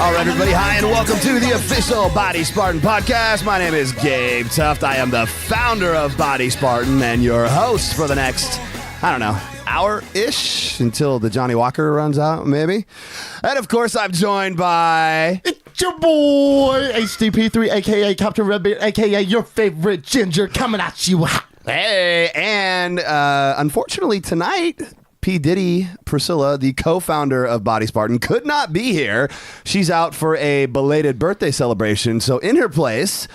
All right, everybody. Hi, and welcome to the official Body Spartan podcast. My name is Gabe Tuft. I am the founder of Body Spartan and your host for the next, hour-ish until the Johnny Walker runs out, maybe. And, of course, I'm joined by... It's your boy, HDP3, a.k.a. Captain Redbeard, a.k.a. your favorite ginger, coming at you. Hey, and unfortunately tonight... P. Diddy Priscilla, the co-founder of Body Spartan, could not be here. She's out for a belated birthday celebration. So in her place,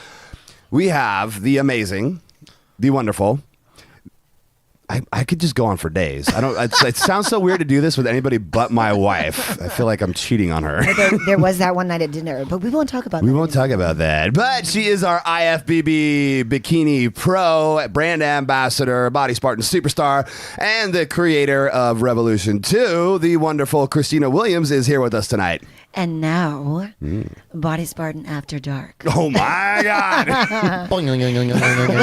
we have the amazing, the wonderful. I could just go on for days. I don't. It sounds so weird to do this with anybody but my wife. I feel like I'm cheating on her. There was that one night at dinner, but we won't talk about that. We won't talk about that. But she is our IFBB Bikini Pro, brand ambassador, Body Spartan superstar, and the creator of Revolution 2. The wonderful Christina Williams is here with us tonight. And now, Body Spartan After Dark. Oh my God! Well,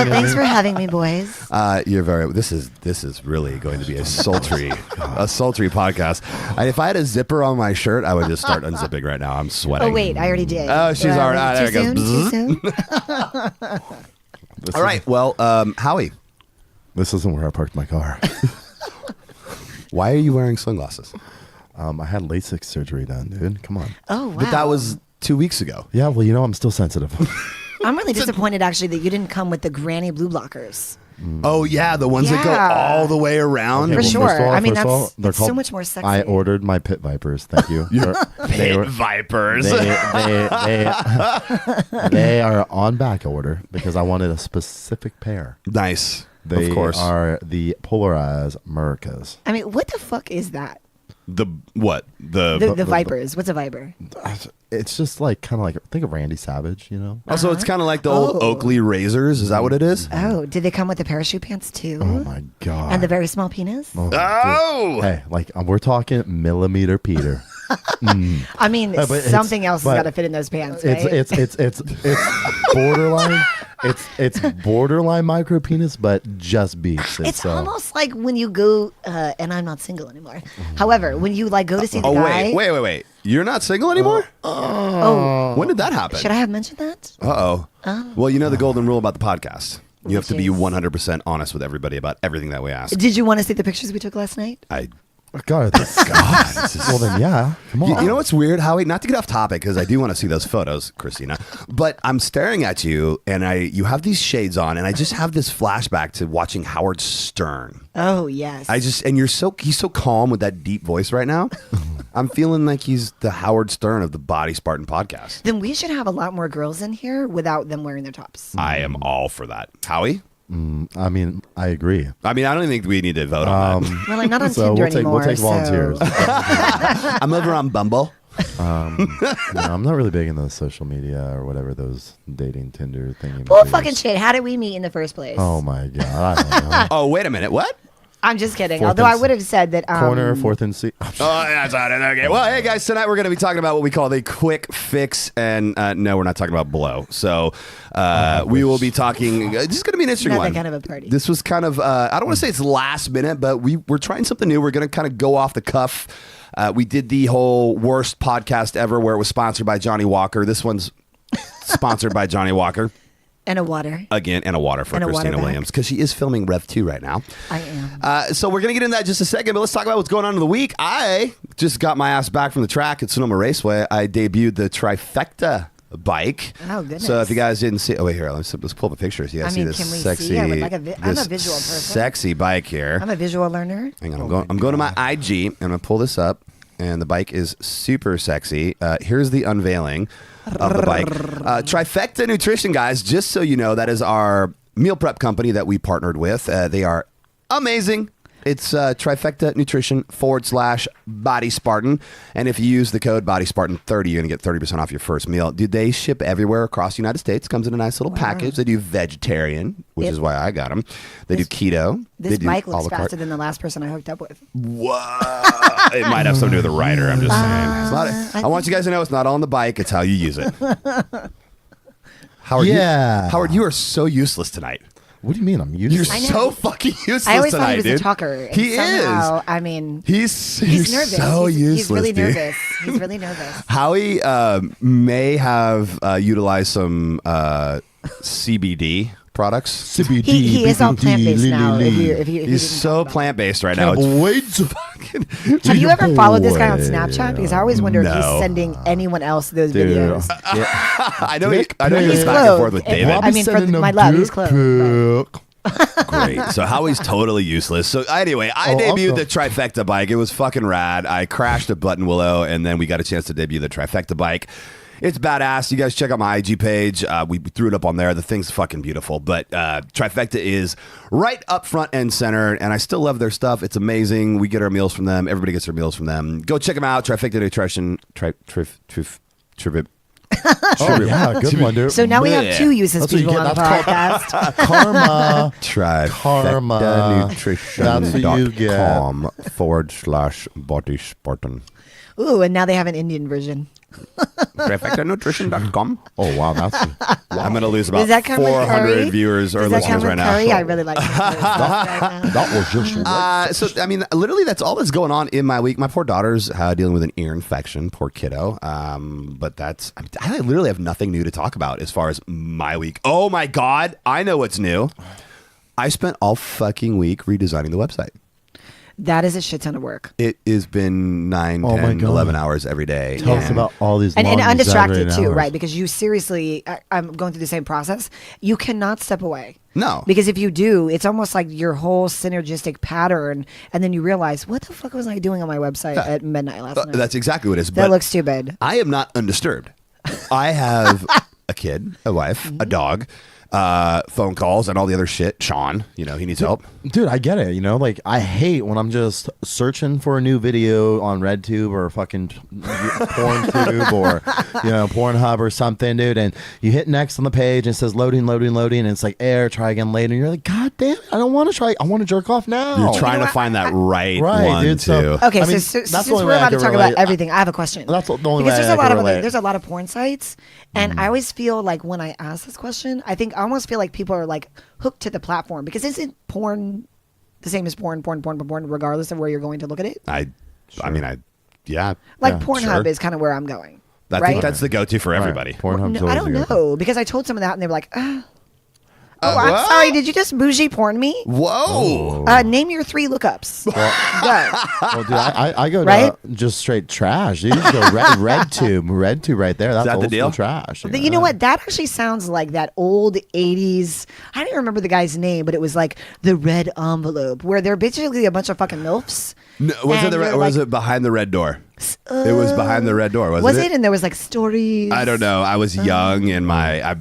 thanks for having me, boys. You're very. This is really going to be a sultry podcast. If I had a zipper on my shirt, I would just start unzipping right now. I'm sweating. Oh wait, I already did. Oh, she's already. There it goes. Too soon? All right. Well, Howie, This isn't where I parked my car. why are you wearing sunglasses? I had LASIK surgery done, dude. Come on. Oh wow. But that was 2 weeks ago. Yeah, well, I'm still sensitive. I'm really disappointed actually that you didn't come with the granny blue blockers. Oh yeah, the ones that go Yeah. all the way around. For well, sure. first of all- I mean, first of all, that's they're so called- much more sexy. I ordered my pit vipers. Thank you. Pit vipers. They are on back order because I wanted a specific pair. Nice. They of course. are the polarized Mercas. I mean, what the fuck is that? The what? The Vipers. What's a Viper? It's just like kind of like think of Randy Savage, you know? Also, it's kind of like the old Oh. Oakley razors. Is that what it is? Oh, did they come with the parachute pants too? Oh my god! And the very small penis? Oh, dude. Oh! Hey, like we're talking millimeter Peter. I mean, but it's- something else has but got to fit in those pants, right? It's borderline. It's borderline micro penis, but just beats. It's almost like when you go, and I'm not single anymore. However, when you like go to see the Oh guy. wait! You're not single anymore? Oh, When did that happen? should I have mentioned that? Uh-oh. Well, you know the golden rule about the podcast. You have to be Which is? 100% honest with everybody about everything that we ask. Did you want to see the pictures we took last night? God. Well then, yeah. Come on. You know what's weird, Howie? Not to get off topic, because I do want to see those photos, Christina. But I'm staring at you, and you have these shades on, and I just have this flashback to watching Howard Stern. Oh yes. And he's so calm with that deep voice right now. I'm feeling like he's the Howard Stern of the Body Spartan podcast. Then we should have a lot more girls in here without them wearing their tops. I am all for that. Howie? I mean, I agree. I mean, I don't think we need to vote on that. Well, I'm not on So Tinder we'll take anymore. volunteers. I'm over on Bumble. I'm not really big in those social media or whatever those dating Tinder thingy. Bull fucking shit. How did we meet in the first place? Oh my god! I don't know. Oh, wait a minute. What? I'm just kidding. Fourth Although and I would have said that. Corner, fourth and C. Oh, that's not it. Okay. Well, hey, guys, tonight we're going to be talking about what we call the quick fix. And no, we're not talking about blow. So we will be talking. This is going to be an interesting Not one. that kind of a party. This was kind of, I don't want to say it's last minute, but we're trying something new. We're going to kind of go off the cuff. We did the whole worst podcast ever where it was sponsored by Johnny Walker. This one's sponsored by Johnny Walker. And a water. Again, and a water for And a water Christina bag. Williams, because she is filming Rev 2 right now. I am. So we're going to get into that in just a second, but let's talk about what's going on in the week. I just got my ass back from the track at Sonoma Raceway. I debuted the Trifecta bike. Oh, goodness. So if you guys didn't see... Oh, wait, here. Let's pull up a picture so you guys see this can we sexy... see? I would like I'm a this visual person. sexy bike here. I'm a visual learner. Hang on, I'm going to my IG, and I'm going to pull this up, and the bike is super sexy. Here's the unveiling of the bike. Trifecta Nutrition, guys, just so you know, that is our meal prep company that we partnered with. They are amazing. It's Trifecta Nutrition /Body Spartan. And if you use the code Body Spartan 30, you're going to get 30% off your first meal. Dude, they ship everywhere across the United States. Comes in a nice little package. They do vegetarian, which is why I got them. They do keto. This They do bike a looks la carte. faster than the last person I hooked up with. Whoa. It might have something to do with the rider. I'm just saying. It's not, I want you guys to know it's not on the bike. It's how you use it. Howard, Yeah. Howard, you are so useless tonight. What do you mean? I'm You're useless. I know. so fucking useless I always tonight, thought he was dude. a talker. And He somehow, is. I mean, He's nervous. so he's useless, really dude. nervous. He's really nervous. Howie may have utilized some CBD products. CBD. He is all plant-based now. If you He's didn't so talk about plant-based right now. Cannibal It's Wade's fucking. it. Have you ever followed this guy on boy. Snapchat? Because I always wonder if No. he's sending anyone else those Dude. videos. I know. I know He's he's back and forth clothed. with And- David. I mean, for my love, he's close. Great. So Howie's totally useless. So anyway, I debuted also- the Trifecta bike. It was fucking rad. I crashed at Button Willow, and then we got a chance to debut the Trifecta bike. It's badass. You guys check out my IG page. We threw it up on there. The thing's fucking beautiful. But Trifecta is right up front and center, and I still love their stuff. It's amazing. We get our meals from them. Everybody gets their meals from them. Go check them out. Trifecta Nutrition. Oh yeah, good one, dude. So now we have two useless That's what you people get. on the That's podcast. Karma. Karma That's what you get. Nutrition.com/Body Spartan. Ooh, and now they have an Indian version. TrifectaNutrition.com. Oh wow, that's I'm going to lose about Does that come with 400 curry? viewers or Does that come listeners with right curry? now. I really like this right now. that was just So, I mean, literally, that's all that's going on in my week. My poor daughter's dealing with an ear infection. Poor kiddo. But I literally have nothing new to talk about as far as my week. Oh, my God. I know what's new. I spent all fucking week redesigning the website. That is a shit ton of work. It has been 9, Oh my 10, God. 11 hours every day. Tell us about all these And long undistracted exaggerated too, hours. right? Because you seriously, I'm going through the same process. You cannot step away. No. Because if you do, it's almost like your whole synergistic pattern, and then you realize, what the fuck was I doing on my website at midnight last night? That's exactly what it is. That But looks stupid. I am not undisturbed. I have a kid, a wife, a dog, phone calls, and all the other shit. Sean, he needs help. Dude, I get it. Like I hate when I'm just searching for a new video on RedTube or fucking PornTube or Pornhub or something, dude. And you hit next on the page and it says loading, and it's like try again later. And you're like, God damn it, I don't want to try. I want to jerk off now. You're trying to find that right one, dude. So too. Okay, I mean, so that's since the only we're way I about to can talk relate. about everything, I have a question. That's the only because way there's I a lot can of relate. there's a lot of porn sites, and I always feel like when I ask this question, I almost feel like people are like hooked to the platform, because isn't porn the same as porn, regardless of where you're going to look at it? Yeah. Like Yeah, Pornhub sure. is kind of where I'm going. I right? think that's the go-to for everybody. Pornhub's No, I always don't a good- know, because I told someone that and they were like, oh, I'm what? sorry. Did you just bougie porn me? Whoa. Name your 3 lookups. Go. Well, dude, I go Right? to just straight trash. You just go RedTube right there. That's that the old deal? school trash. But you know what? That actually sounds like that old 80s. I don't even remember the guy's name, but it was like the red envelope, where they're basically a bunch of fucking MILFs. No, was it And you're was like, it behind the red door? It was behind the red door, wasn't Was it? it? And there was like stories. I don't know. I was young and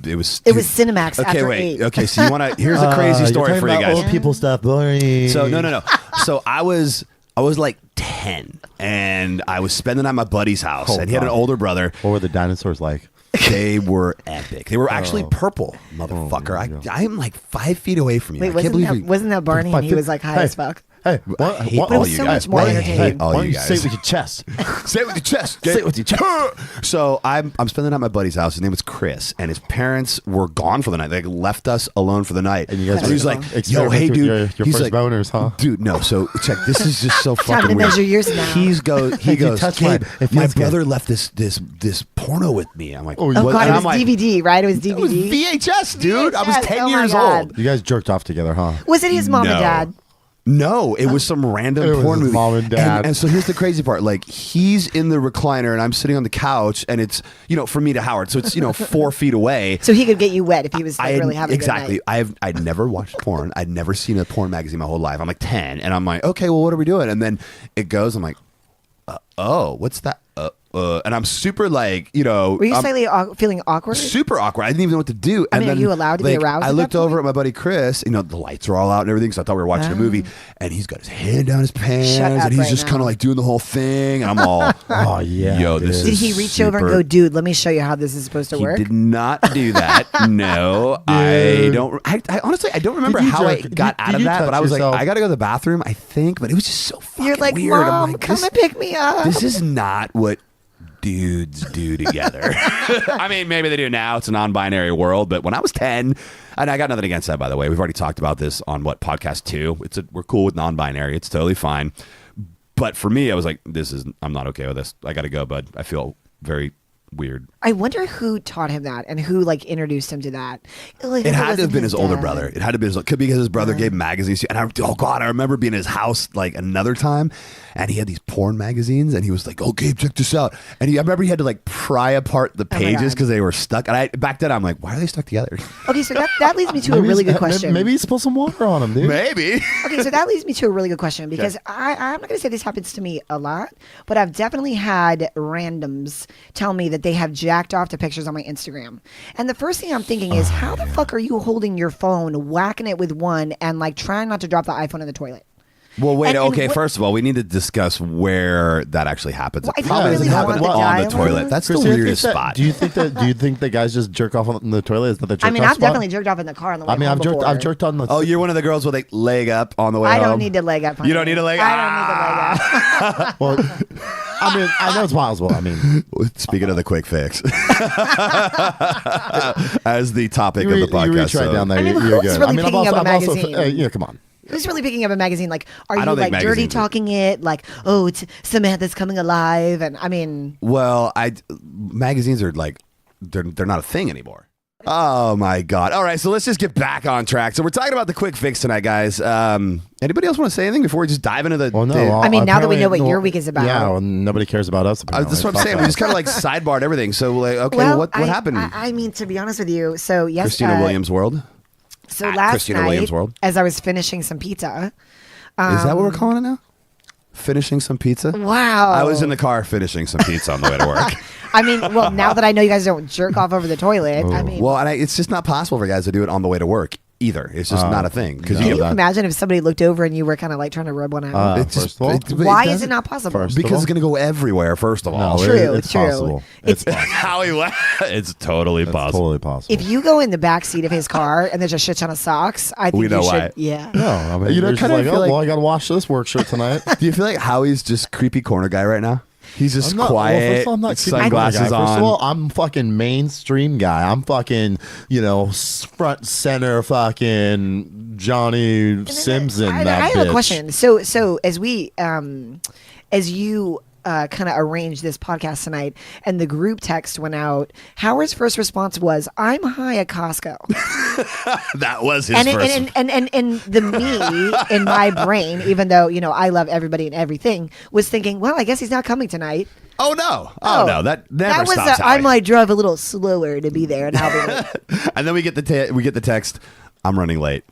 it was. It was Cinemax Okay, after wait. 8. Okay, so you want to? Here's a crazy you're story talking for you about guys. Old people stuff. Boring. So no. So I was like 10, and I was spending at my buddy's house, Oh, and he had an God. older brother. What were the dinosaurs like? They were epic. They were actually purple, motherfucker. I am like 5 feet away from you. Wait, I can't believe you. wasn't that Barney? And he was like high as fuck. Hey, I hate what- all was you so guys. much more I entertaining. hate all why you don't you say it guys. with your chest? Say it with your chest. Say it with your chest. So I'm spending at my buddy's house. His name was Chris, and his parents were gone for the night. They left us alone for the night. And you guys so he's were like, "Yo, experimenting hey, with dude." your He's first like, boners, huh? Dude, no. So check. This is just so Time fucking to weird. measure yours now. He Hey, goes, touch "Gabe, mine. It my feels good." brother left this porno with me." I'm like, Oh, Oh, What? God, And it I'm was like, DVD, right? It was It was DVD. VHS, dude. I was VHS. 10 Oh my years God. old. You guys jerked off together, huh? Was it his mom No. and dad? No, it was some random It was porn his movie. mom and dad. And so here's the crazy part. Like, he's in the recliner and I'm sitting on the couch, and it's, from me to Howard. So it's, 4 feet away. So he could get you wet if he was like, I really having exactly. a good night. I'd never watched porn. I'd never seen a porn magazine my whole life. I'm like 10, and I'm like, okay, well, what are we doing? And then it goes. I'm like, oh, what's that? And I'm super like, Were you I'm slightly feeling awkward? super awkward. I didn't even know what to do. I And mean, are then, you allowed to be aroused I at looked that over point? at my buddy Chris. The lights are all out and everything, so I thought we were watching a movie. And he's got his hand down his pants, Shut up and he's right just now. kind of like doing the whole thing. And I'm all, Oh yeah. yo, this dude. is Did he reach over and super- go, dude, let me show you how this is supposed to He work? did not do that. No, I Dude. don't. I honestly, I don't remember Did you how I jerk- got did out of you that. touch But I was yourself? like, I got to go to the bathroom, I think. But it was just so fucking You're like, weird. Mom, I'm like, come this, and pick me up. this is not what dudes do together. I mean, maybe they do now. It's a non-binary world. But when I was 10, and I got nothing against that, by the way. We've already talked about this on podcast 2. We're cool with non-binary. It's totally fine. But for me, I was like, I'm not okay with this. I got to go, bud. I feel very weird. I wonder who taught him that and who like introduced him to that. Like, It had to have been his older dad. brother. It had to be could be because his brother gave him magazines. And I remember being in his house like another time, and he had these porn magazines, and he was like, "Oh, Gabe, check this out." And I remember he had to like pry apart the my pages God. because they were stuck. And back then, I'm like, "Why are they stuck together?" Okay, so that leads me to a really good question. Maybe you spill some water on him, dude. Maybe. Okay, so that leads me to a really good question because I'm not going to say this happens to me a lot, but I've definitely had randoms tell me that they have jacked off to pictures on my Instagram. And the first thing I'm thinking is, how the fuck are you holding your phone, whacking it with one, and like trying not to drop the iPhone in the toilet? Well, wait. And Okay, what- first of all, we need to discuss where that actually happens. Well, I It probably really doesn't happen want the on the dialogue. toilet. That's the Chris, do you weirdest think that- spot. Do you think that guys just jerk off on the toilet? Is that the jerk I mean, off I've spot? definitely jerked off in the car on the way I mean, home I've jerked on the. Oh, you're one of the girls with a leg up on the way I home. don't need to leg up. You don't need a leg? I don't need to leg up. Well, I mean, I know it's possible. I mean, Speaking of the quick fix, as the topic of the podcast. You reach right so- down there. I mean, you're who's good. really I mean, picking up a magazine? yeah, come on. Who's really picking up a magazine? Like, are I you don't think like dirty magazines are- talking it? Like, oh, it's Samantha's coming alive, and I mean, Well, magazines are like they're not a thing anymore. Oh my god! All right, so let's just get back on track. So we're talking about the quick fix tonight, guys. Anybody else want to say anything before we just dive into the? Well, no. the- I mean, now that we know what apparently- your week is about. Yeah, well, nobody cares about us. That's what I'm saying. We just kind of like sidebarred everything. So like, okay, well, what happened? I mean, to be honest with you, so yes, Christina Williams World. So At last Christina night, Williams World. as I was finishing some pizza, Is that what we're calling it now? Finishing some pizza. wow, I was in the car finishing some pizza on the way to work. I mean, well, now that I know you guys don't jerk off over the toilet, I mean, Well, and it's just not possible for guys to do it on the way to work either. It's just not a thing because can you you that- imagine if somebody looked over and you were kind of like trying to rub one out? It's First just- of all, it- Why is doesn't- it not possible? First of Because all- it's going to go everywhere. First of all, No, True, it's true. possible. It's- It's possible. Howie, it's totally It's possible. totally possible. If you go in the back seat of his car and there's a shit ton of socks, I think We know you should. why. Yeah. no, I mean, You know, you're just kinda like, feel oh, like- well, I got to wash this work shirt tonight. Do you feel like Howie's just creepy corner guy right now? He's just I'm not- well, quiet, first of all, I'm not keeping sunglasses my guy. on. First of all, I'm fucking mainstream guy. I'm fucking, front center fucking Johnny Simpson. I that have bitch. a question. So as we, as you kind of arranged this podcast tonight, and the group text went out, Howard's first response was, "I'm high at Costco," that was his and first. and the me in my brain, even though I love everybody and everything, was thinking, well, I guess he's not coming tonight. oh no, that never That was stops. I Howie. might drive a little slower to be there, and I'll be late. And then we get the text. I'm running late.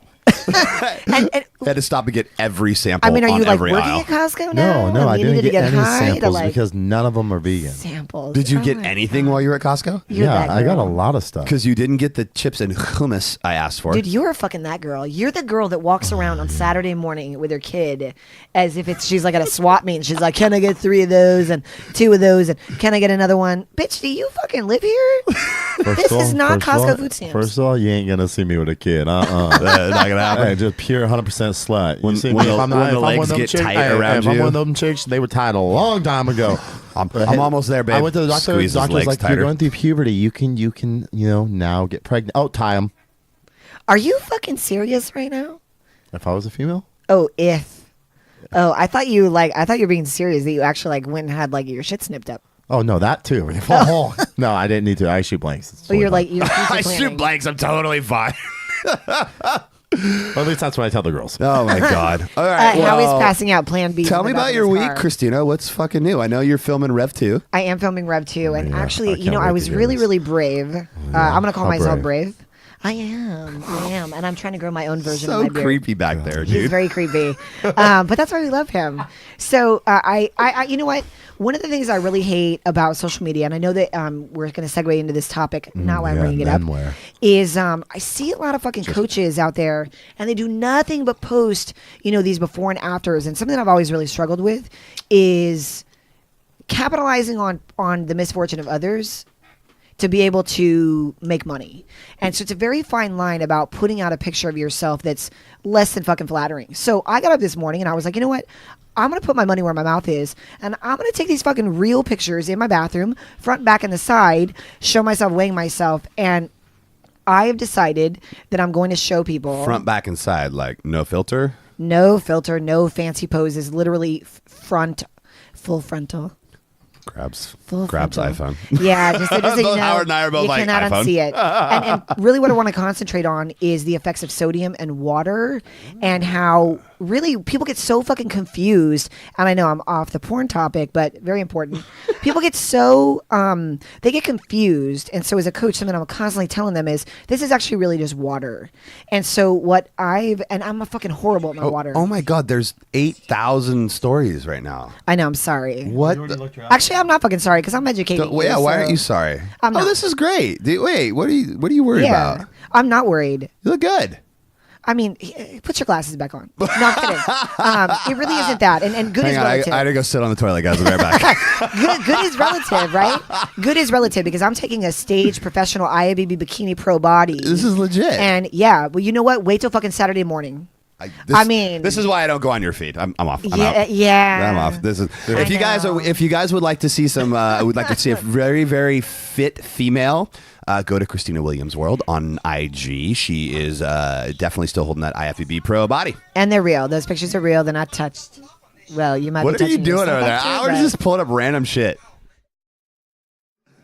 and Had to stop and get every sample. I mean, are on you like every working aisle. at Costco now? No, I and you didn't needed get to any high samples to like because none of them are vegan. samples. Did you Oh get my anything God. while you were at Costco? You're Yeah, that I got a girl. lot of stuff. Because you didn't get the chips and hummus I asked for. Dude, you are fucking that girl. You're the girl that walks around on Saturday morning with her kid as if she's like at a swap meet. And she's like, "Can I get 3 of those and 2 of those and can I get another one?" Bitch, do you fucking live here? This is not Costco food stamps. First of all, you ain't gonna see me with a kid. Not gonna happen. Hey, just pure 100% slut. You When- see when me, the- if I'm when not- the if I'm one legs of them get chicks- tight hey, around if I'm you. one of them chicks, they were tied a long time ago. I'm almost there, babe. I went to the doctor. The Squeeze his doctor was legs like, tighter. "You're going through puberty. You can, now get pregnant." Oh, tie them. Are you fucking serious right now? If I was a female, Oh, if. Oh, I thought you were being serious that you actually like went and had like your shit snipped up. oh no, that too. Oh, no, I didn't need to. I shoot blanks. It's But you're totally like you're future I planning. shoot blanks. I'm totally fine. fine. Well, at least that's what I tell the girls. Oh my god! All right, Howie's well, passing out Plan B. Tell in me the back about of your his week, car. Christina. What's fucking new? I know you're filming Rev 2. I am filming Rev 2, and Yeah, I actually, can't I wait was to hear really, this. really brave. I'm gonna call How myself brave. I am, and I'm trying to grow my own version of So my beard. creepy back there, He's dude. very creepy, but that's why we love him. So I, you know what? One of the things I really hate about social media, and I know that we're going to segue into this topic, not why I'm yeah, bringing it up, menwear. is I see a lot of fucking coaches out there, and they do nothing but post, these before and afters. And something that I've always really struggled with is capitalizing on the misfortune of others to be able to make money. And so it's a very fine line about putting out a picture of yourself that's less than fucking flattering. So I got up this morning and I was like, you know what? I'm going to put my money where my mouth is, and I'm going to take these fucking real pictures in my bathroom, front, back, and the side, show myself weighing myself, and I have decided that I'm going to show people Front, back, and side, like no filter. no filter, no fancy poses, literally front, full frontal. Grabs Full iPhone. frontal. Yeah, just so you know, Howard and I are both you like, cannot iPhone. unsee it. And really what I want to concentrate on is the effects of sodium and water and how really people get so fucking confused. And I know I'm off the porn topic, but very important. People get so, they get confused. And so as a coach, something I'm constantly telling them is this is actually really just water. And so and I'm a fucking horrible at my water. Oh my God, there's 8,000 stories right now. I know, I'm sorry. What? Actually, I'm not fucking sorry because I'm educating you. Yeah, why so- aren't you sorry? I'm Oh, not. this is great. Wait, what are you worried Yeah, about? I'm not worried. You look good. I mean, put your glasses back on. No, I'm kidding. It really isn't that. And good Hang is on, relative. I gotta go sit on the toilet, guys. I'll be right back. Good is relative, right? Good is relative because I'm taking a stage professional IABB bikini pro body. This is legit. And yeah, well, you know what? Wait till fucking Saturday morning. This is why I don't go on your feed. I'm off. I'm out. Yeah. I'm off. This is I if you guys would like to see would like to see a very, very fit female, go to Christina Williams World on IG. She is definitely still holding that IFBB pro body. And they're real. Those pictures are real. They're not touched. Well, you might What be are you touching doing yourself over there? up too, I was but just pulling up random shit.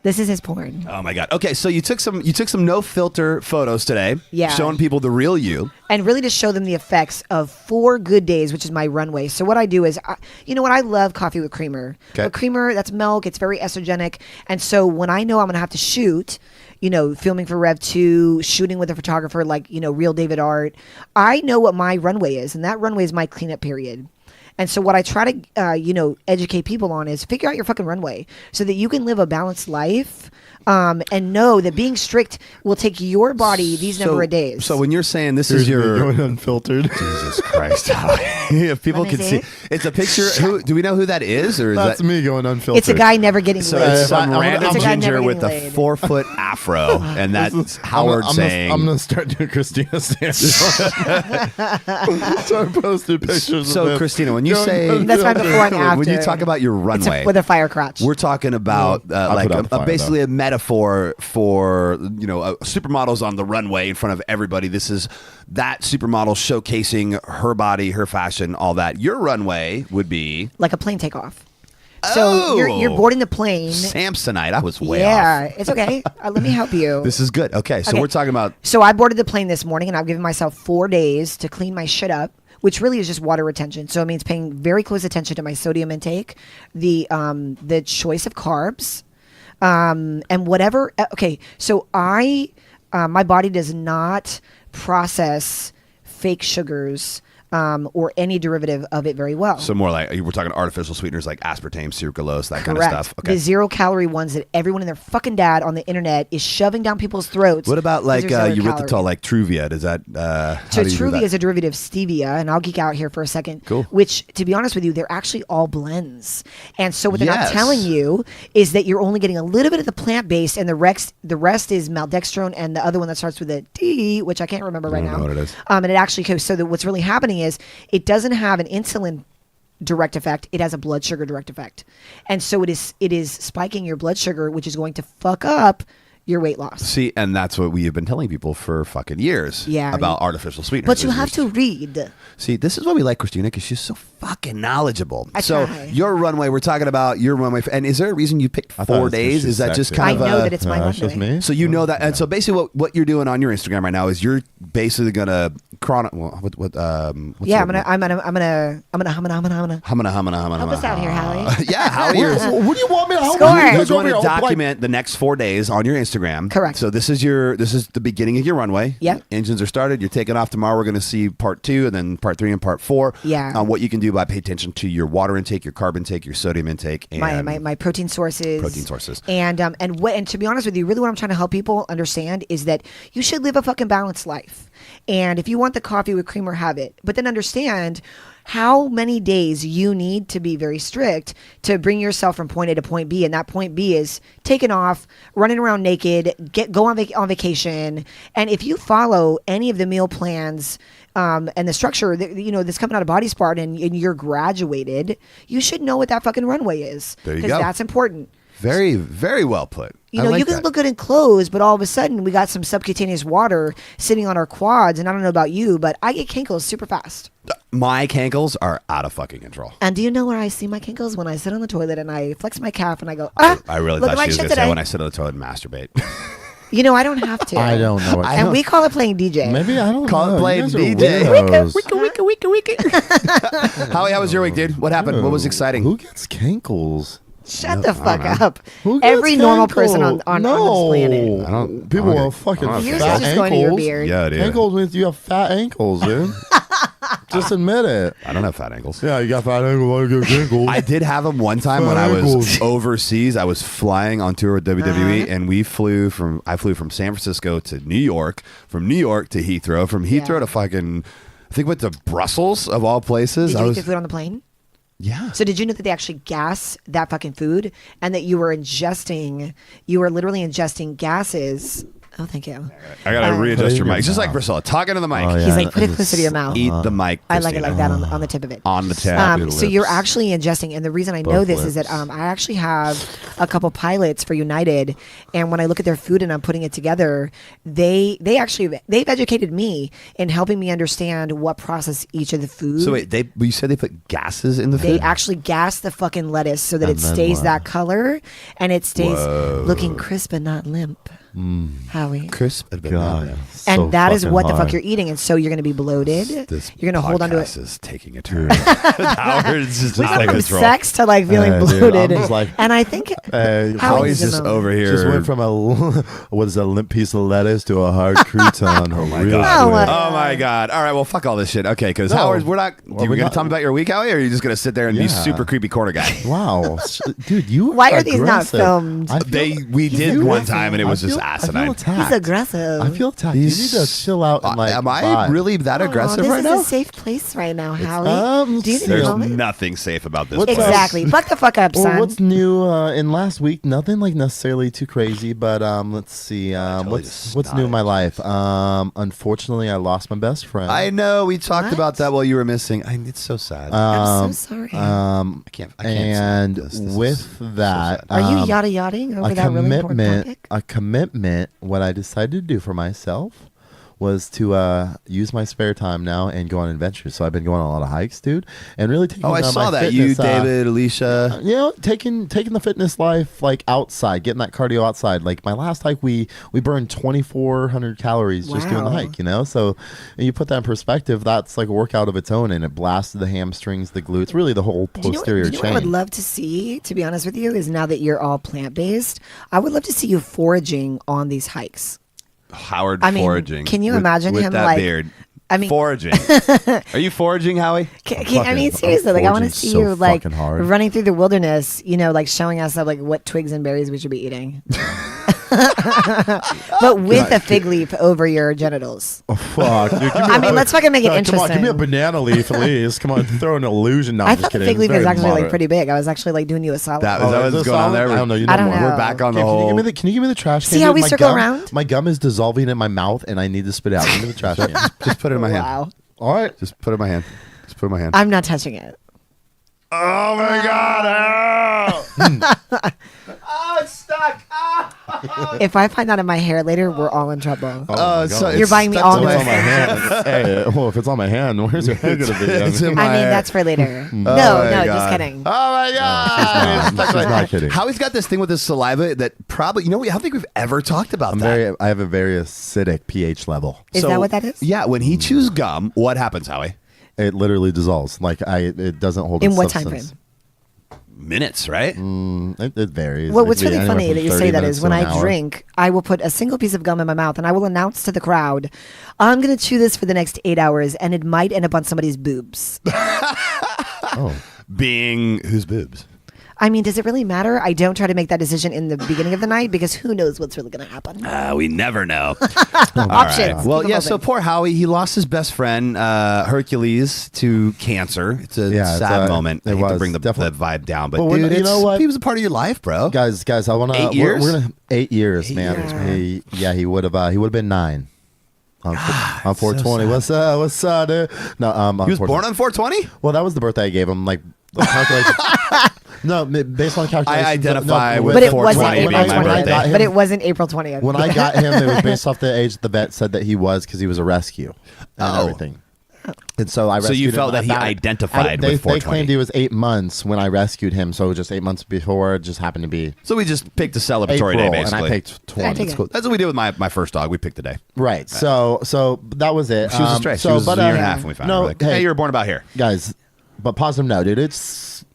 This is his porn. Oh my God. Okay, so you took some no filter photos today. Yeah. Showing people the real you. And really to show them the effects of 4 good days, which is my runway. So what I do is, you know what? I love coffee with creamer. Okay. But creamer, that's milk. It's very estrogenic. And so when I know I'm going to have to shoot, you know, filming for Rev 2, shooting with a photographer like, you know, Real David Art, I know what my runway is. And that runway is my cleanup period. And so what I try to, educate people on is figure out your fucking runway so that you can live a balanced life and know that being strict will take your body these number of days. So when you're saying this Here's is me your going unfiltered. Jesus Christ, if people Let me can see. see, it's a picture. Do we know who that is, or is That's that? me going unfiltered. it's a guy never getting So laid. it's some I'm- random It's a guy never ginger with a getting laid. 4-foot afro, and that's Howard saying. I'm gonna start doing Christina Sanders. So I posted pictures. of So him Christina, when you going say unfiltered. That's my before and after. when you talk about your It's runway, with a fire crotch. we're talking about I'll like put out the fire, basically a metaphor for supermodels on the runway in front of everybody. This is that supermodel showcasing her body, her fashion, all that. Your runway would be Like a plane takeoff. So you're boarding the plane. Samsonite. I was way Yeah, off. it's okay. Let me help you. This is good. Okay, so Okay. we're talking about So I boarded the plane this morning, and I've given myself 4 days to clean my shit up, which really is just water retention. So it means paying very close attention to my sodium intake, the choice of carbs, and whatever. Okay, so my body does not process fake sugars. Or any derivative of it very well. so more like we're talking artificial sweeteners like aspartame, sucralose, that kind of Correct. stuff. Okay. The 0-calorie ones that everyone and their fucking dad on the internet is shoving down people's throats. What about These like are 0 erythritol, calorie. like Truvia? Does that? So Truvia is a derivative of stevia, and I'll geek out here for a second. Cool. Which, to be honest with you, they're actually all blends. And so what they're Yes. not telling you is that you're only getting a little bit of the plant-based, and the rest is maltodextrine, and the other one that starts with a D, which I can't remember right don't now. know what it is. And it actually goes. So that what's really happening is it doesn't have an insulin direct effect. It has a blood sugar direct effect, and so it is spiking your blood sugar, which is going to fuck up your weight loss. See, and that's what we have been telling people for fucking years. Yeah, about artificial sweeteners. But you Is have to read. See, this is why we like Christina, because she's so fucking knowledgeable. I So try. your runway, we're talking about your runway, and is there a reason you picked I thought it 4 was 'cause days? she's Is that just sexy. kind I of know a? that it's my That's just runway. me. So you know that, and so basically, what you're doing on your Instagram right now is you're basically gonna what's Yeah, the- I'm gonna. Humana. Help us out here, Hallie. Yeah, how are you? What do you want me to help Score. you? You're guys You're over going to here, like- document the next 4 days on your Instagram. Correct. So this is the beginning of your runway. Yep. Engines are started. You're taking off tomorrow. We're going to see part 2 and then part 3 and part 4. Yeah. On what you can do by paying attention to your water intake, your carb intake, your sodium intake, and my protein sources. And to be honest with you, really what I'm trying to help people understand is that you should live a fucking balanced life. And if you want the coffee with creamer, have it. But then understand how many days you need to be very strict to bring yourself from point A to point B, and that point B is taking off, running around naked, go on vacation, and if you follow any of the meal plans and the structure that that's coming out of Body Smart, and you're graduated, you should know what that fucking runway is. There you because go. that's important. Very, very well put. You I know, like you can that. look good in clothes, but all of a sudden we got some subcutaneous water sitting on our quads, and I don't know about you, but I get kinkles super fast. My cankles are out of fucking control. And do you know where I see my kinkles? When I sit on the toilet and I flex my calf and I go, ah, I really look thought at my she was shit going to say today. when I sit on the toilet and masturbate. You know, I don't have to. I don't know. What And we call it playing DJ. Maybe I don't Call it know. playing You guys are DJ. weirdos. Howie, how was your week, dude? What happened? What was exciting? Who gets cankles? Shut the fuck know. up. Who gets Every normal person cankles? on no. this planet. I don't- People I don't have get- fucking I don't Yours get is fat just going to your ankles. beard. Yeah, dude. Ankles means you have fat ankles, dude. Just admit it. I don't have fat ankles. Yeah, you got fat ankles. Why you get ankles? I did have them one time when I was overseas. I was flying on tour with WWE, and I flew from San Francisco to New York, from New York to Heathrow, from Heathrow Yeah. to fucking, I think went to Brussels of all places. Did I you eat was, the food on the plane? yeah. So did you know that they actually gas that fucking food, and that you were literally ingesting gases? Oh, thank you. I gotta readjust Put it your in your mic. Just like mouth. Priscilla, talking to the mic. Oh, yeah. He's like, put it and closer to your mouth. Eat the mic. I like it like Christina. that on the tip of it. On the tip. So you're actually ingesting, and the reason I know Both this is that lips. I actually have a couple pilots for United, and when I look at their food and I'm putting it together, they've educated me in helping me understand what process each of the food. So wait, you said they put gases in the They food? actually gas the fucking lettuce so that And it then stays what? that color and it stays Whoa. looking crisp and not limp. Howie. Crisp. but not God. limp. And that is what the fuck hard. you're eating, and so you're going to be bloated. This You're going to hold on to podcast it. is taking a turn. Howard's just We out got of from control. sex to like feeling Dude, I'm bloated, just like, and I think Howie Howie's is just in the- over here. just went from a limp piece of lettuce to a hard crouton. Oh my God. Oh, Oh my God! All right, well, fuck all this shit. Okay, because No. Howard, we're not. Well, you we're gonna not- tell me about your week, Howie, or are you just gonna sit there and be Yeah. super creepy corner guy? Wow, dude, you. Why are these not aggressive. filmed? I feel- We did you- one time, and it was I just feel- asinine. I feel attacked. he's aggressive. I feel attacked. You need to chill out and like. Am I vibe. really that aggressive this right is now? a safe place right now, Howie. Do you need a There's moment? nothing safe about this. What's place. Exactly. Buck the fuck up, Well, son. what's new in last week? Nothing like necessarily too crazy, but let's see. totally just What's new in my snotted. life? Unfortunately, I lost my best friend. I know we talked What? about that while you were missing. It's so sad. I'm so sorry. I can't. And stand this. This with is so that, sad. Are you yada yachting over that really important topic? a commitment. What I decided to do for myself was to use my spare time now and go on adventures. So I've been going on a lot of hikes, dude, and really taking. Oh, I my saw that. You, fitness, David, Alicia. you know, taking the fitness life like outside, getting that cardio outside. Like my last hike, we burned 2,400 calories just doing the Wow. hike. You know, so you put that in perspective. That's like a workout of its own, and it blasted the hamstrings, the glutes, really the whole Do you know, posterior do you know what chain. I would love to see, to be honest with you, is now that you're all plant based, I would love to see you foraging on these hikes. Howard I mean, foraging. can you with- imagine with him, that like- beard? I mean- foraging. Are you foraging, Howie? I mean, seriously, like I want to foraging's see so you like fucking hard. running through the wilderness, like showing us like what twigs and berries we should be eating. But with a fig leaf over your genitals. Oh, fuck, dude. I mean, let's fucking make it Come on, interesting. give me a banana leaf at least. Come on, throw an illusion. No, I I'm just thought the kidding. fig leaf It's was very actually like moderate. pretty big. I was actually like doing you a solid. That- is that is what's this going on solid? there? I don't know. You I know don't more. know. We're back on Okay, the whole. can you give me the trash See can? how dude? we My circle gum- around? My gum is dissolving in my mouth, and I need to spit it out. Give me the trash can. Just put it in my hand. Wow. All right. Just put it in my hand. Just put it in my hand. I'm not touching it. Oh my God! Oh, it's stuck. If I find that in my hair later, we're all in trouble. Oh, my so God. it's You're buying me stuck all to new It's my on my hand. Hey, well, if it's on my hand, where's your head gonna be? It's in I my mean, hair. that's for later. Oh No, my just God. kidding. Oh my God! not- she's not kidding. Howie's got this thing with his saliva that probably, I don't think we've ever talked about that. I have a very acidic pH level. Is that what that is? Yeah, when he chews gum, what happens, Howie? It literally dissolves. Like it doesn't hold. In its what time substance. frame? Minutes, right? It varies. Well, It what's could be really anywhere funny from that you 30 say that minutes is to when an I hour. drink, I will put a single piece of gum in my mouth and I will announce to the crowd, I'm going to chew this for the next 8 hours and it might end up on somebody's boobs. Oh, Being whose boobs? I mean, does it really matter? I don't try to make that decision in the beginning of the night because who knows what's really going to happen. We never know. Options. Well, Keep 'em yeah. So open. poor Howie, he lost his best friend Hercules to cancer. It's a Yeah, it's sad a- moment. I it hate to was, bring the definitely. vibe down, but Well, dude, you know what? he was a part of your life, bro. Guys, I want to. 8 years? We're gonna 8 years, man. years. He would have been 9. On 420. What's up? What's up, dude? No, He was born on 420. Well, that was the birthday I gave him. Like the calculation. No, based on calculations. I identify no, with But it wasn't 420 April being my 20th. birthday. But it wasn't April 20th. When I got him, it was based off the age the vet said that he was because he was a rescue and Oh. everything. And so I So you rescued felt him that he about- identified they, with They 420. claimed he was 8 months when I rescued him, so just 8 months before it just happened to be So we just picked a celebratory April, day, and basically. I picked 20. I take That's cool. That's what we did with my first dog. We picked a day. Right. So that was it. She was a stray. She was a year and a half when we found her. no, We're like, hey, you were born about here. guys, but positive note, dude. It's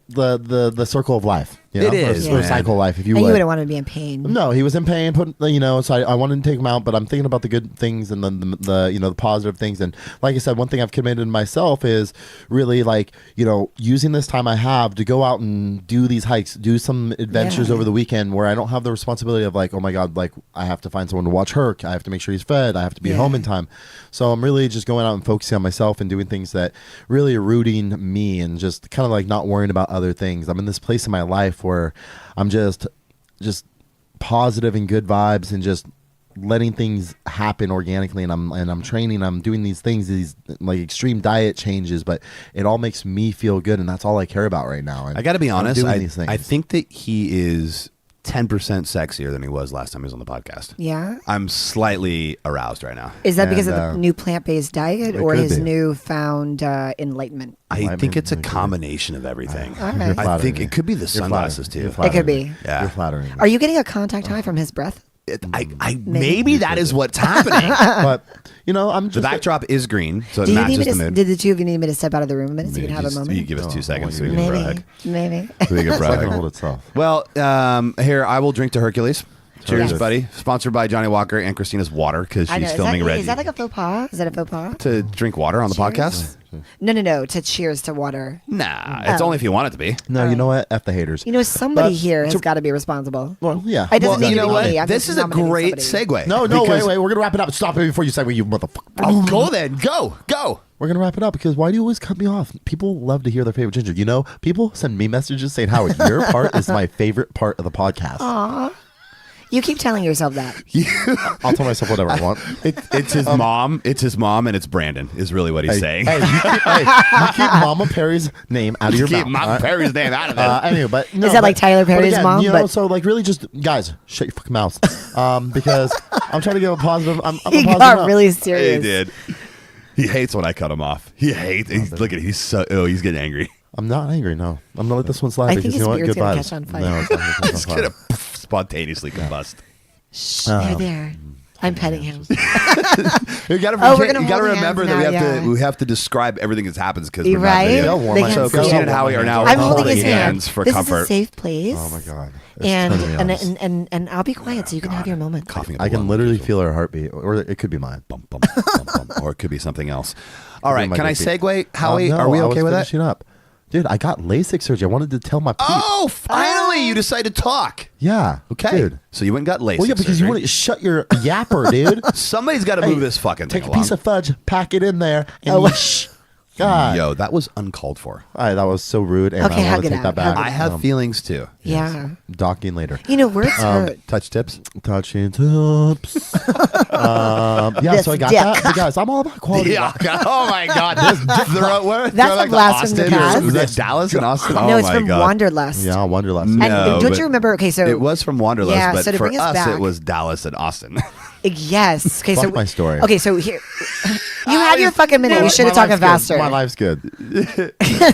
the circle of life. You know? It is, or man. cycle of life, if you and you would. wouldn't want to be in pain. No, he was in pain. So I wanted to take him out, but I'm thinking about the good things and the positive things. And like I said, one thing I've committed to myself is really using this time I have to go out and do these hikes, do some adventures Yeah. over the weekend where I don't have the responsibility of like, oh my God, like I have to find someone to watch Herc. I have to make sure he's fed. I have to be Yeah. home in time. So I'm really just going out and focusing on myself and doing things that really are rooting me and just kind of like not worrying about other things. I'm in this place in my life where I'm just positive and good vibes and just letting things happen organically, and I'm training, I'm doing these things, these like extreme diet changes, but it all makes me feel good, and that's all I care about right now. And I got to be I'm honest. doing these things. I think that he is 10% sexier than he was last time he was on the podcast. Yeah. I'm slightly aroused right now. Is that because And, of the new plant-based diet it or could his be. newfound enlightenment? I think it's a It could be. combination of everything. All right. You're I flattering think me. it could be the You're sunglasses flattering. too. You're It could flattering be. me. Yeah. You're flattering me. Are you getting a contact high from his breath? Maybe that is what's happening. But I'm The just backdrop is green, so it Do you need matches me the to, mood. did the two of you need me to step out of the room a minute so you can have a You moment? give us 2 seconds so we you can can brag. Maybe. So we can it's not brag. gonna hold itself. Well, here I will drink to Hercules. Cheers, Yes. buddy. Sponsored by Johnny Walker and Christina's Water because I know. she's filming Reggie. Is that like a faux pas? Is that a faux pas? to drink water on the Cheers. podcast? No. To cheers to water. Nah, it's Oh. only if you want it to be. No, you know what? F the haters. You know, somebody But here has to- got to be responsible. Well, yeah. It doesn't Well, need you to know be what? me. I'm This just is a nominating great somebody. segue. No, because- wait. We're gonna wrap it up. Stop it before you segue, you motherfucker. Oh, go then. Go. We're gonna wrap it up because why do you always cut me off? People love to hear their favorite ginger. You know, people send me messages saying, "Howard, your part is my favorite part of the podcast." Aw. You keep telling yourself that. I'll tell myself whatever I want. It's his mom. It's his mom, and it's Brandon. Is really what he's saying. Hey, you keep Mama Perry's name out of your Keep mouth. Mom all right? Perry's name out of this. Anyway, but no, Is that like but- Tyler but Perry's again, mom? You know, But- so like really, just guys, shut your fucking mouths. Because I'm trying to give a positive. I'm a He positive got note. really He serious. did. He hates when I cut him off. He hates. Look at. He's so. Oh, he's getting angry. I'm not angry. No, I'm gonna let this one slide I because think you his know what? beard's Good gonna vibes. catch on fire. No, it's not gonna catch on He's fire. gonna spontaneously combust. Shh, they're there. I'm petting him. You gotta, Oh, we're gonna you gotta hold remember hands that now, we have to describe everything that happens because You we're right? not video. Feel warm. They I can feel see Christina it. and Howie are now I'm holding holding his hand. hands for this comfort. is a safe place. Oh my god. It's And turning me on. and I'll be quiet so you can have your moment. Coughing. I can literally feel her heartbeat, or it could be mine. Bum, bum, bum, bum, or it could be something else. All right, my can I dick segue? Howie, No, are we I was okay with that? finishing up. Dude, I got LASIK surgery. I wanted to tell my peeps. Oh, finally, you decided to talk. Yeah. Okay. Dude. So you went and got LASIK Well, yeah, because you surgery. wouldn't shut your yapper, dude. Somebody's got to Hey, move this fucking Take thing a piece along. of fudge, pack it in there, and Oh. God. Yo, that was uncalled for. That was so rude, and Okay, I hug want to it take out, that back. hug I have feelings too. Yeah. Docking later. You know, words hurt. Touch tips. Touching tips. Yeah, so I got This that. dick. But guys, I'm all about quality. Yeah. Oh my God. This That's a blast from the past. Was that Dallas and Austin? Oh No, it's my from God. Wanderlust. Yeah, Wanderlust. And No, don't but you remember? Okay, so It was from Wanderlust, Yeah, but so to for bring us us, back- it was Dallas and Austin. yes. Okay, so Fuck my story. Okay, so here you had your fucking minute. You should have talked faster. My life's good.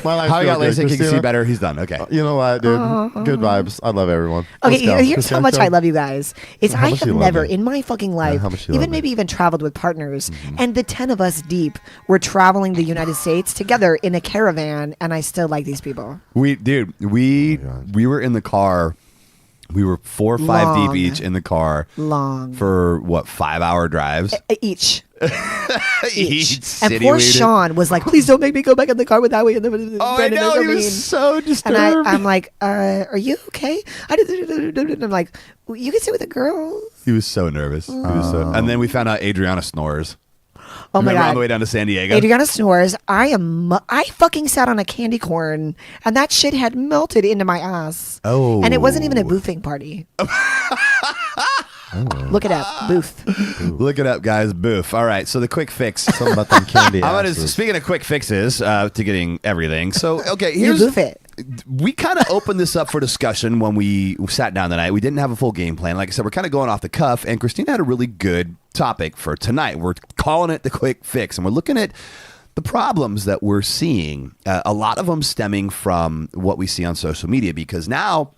My life's How he got good, LASIK, he can see Christina. better. He's done. Okay. You know what, dude? Good vibes. I love everyone. Okay, Let's go. here's how Christina, much go. I love you guys. It's How I much have you love never me? in my fucking life, how much you love even me? maybe even traveled with partners, and the 10 of us deep were traveling the United States together in a caravan, and I still like these people. We were in the car. We were 4 or 5 Long. deep each in the car Long. for what 5-hour drives. Each. each. And poor Sean was like, please don't make me go back in the car with Howie. And I know, he was so disturbed. And I'm like, are you okay? And I'm like, well, you can sit with a girl. He was so nervous. And then we found out Adriana snores. Oh my Remember God. on the way down to San Diego? Adriana snores. I fucking sat on a candy corn and that shit had melted into my ass. Oh. And it wasn't even a boofing party. Look it up. Boof. Look it up, guys. Boof. All right. So the quick fix. Something about them candy. I'm gonna, asses. speaking of quick fixes to getting everything. So, okay, You here's. boof it. We kind of opened this up for discussion when we sat down tonight. We didn't have a full game plan. Like I said, we're kind of going off the cuff, and Christina had a really good topic for tonight. We're calling it the quick fix, and we're looking at the problems that we're seeing, a lot of them stemming from what we see on social media, because now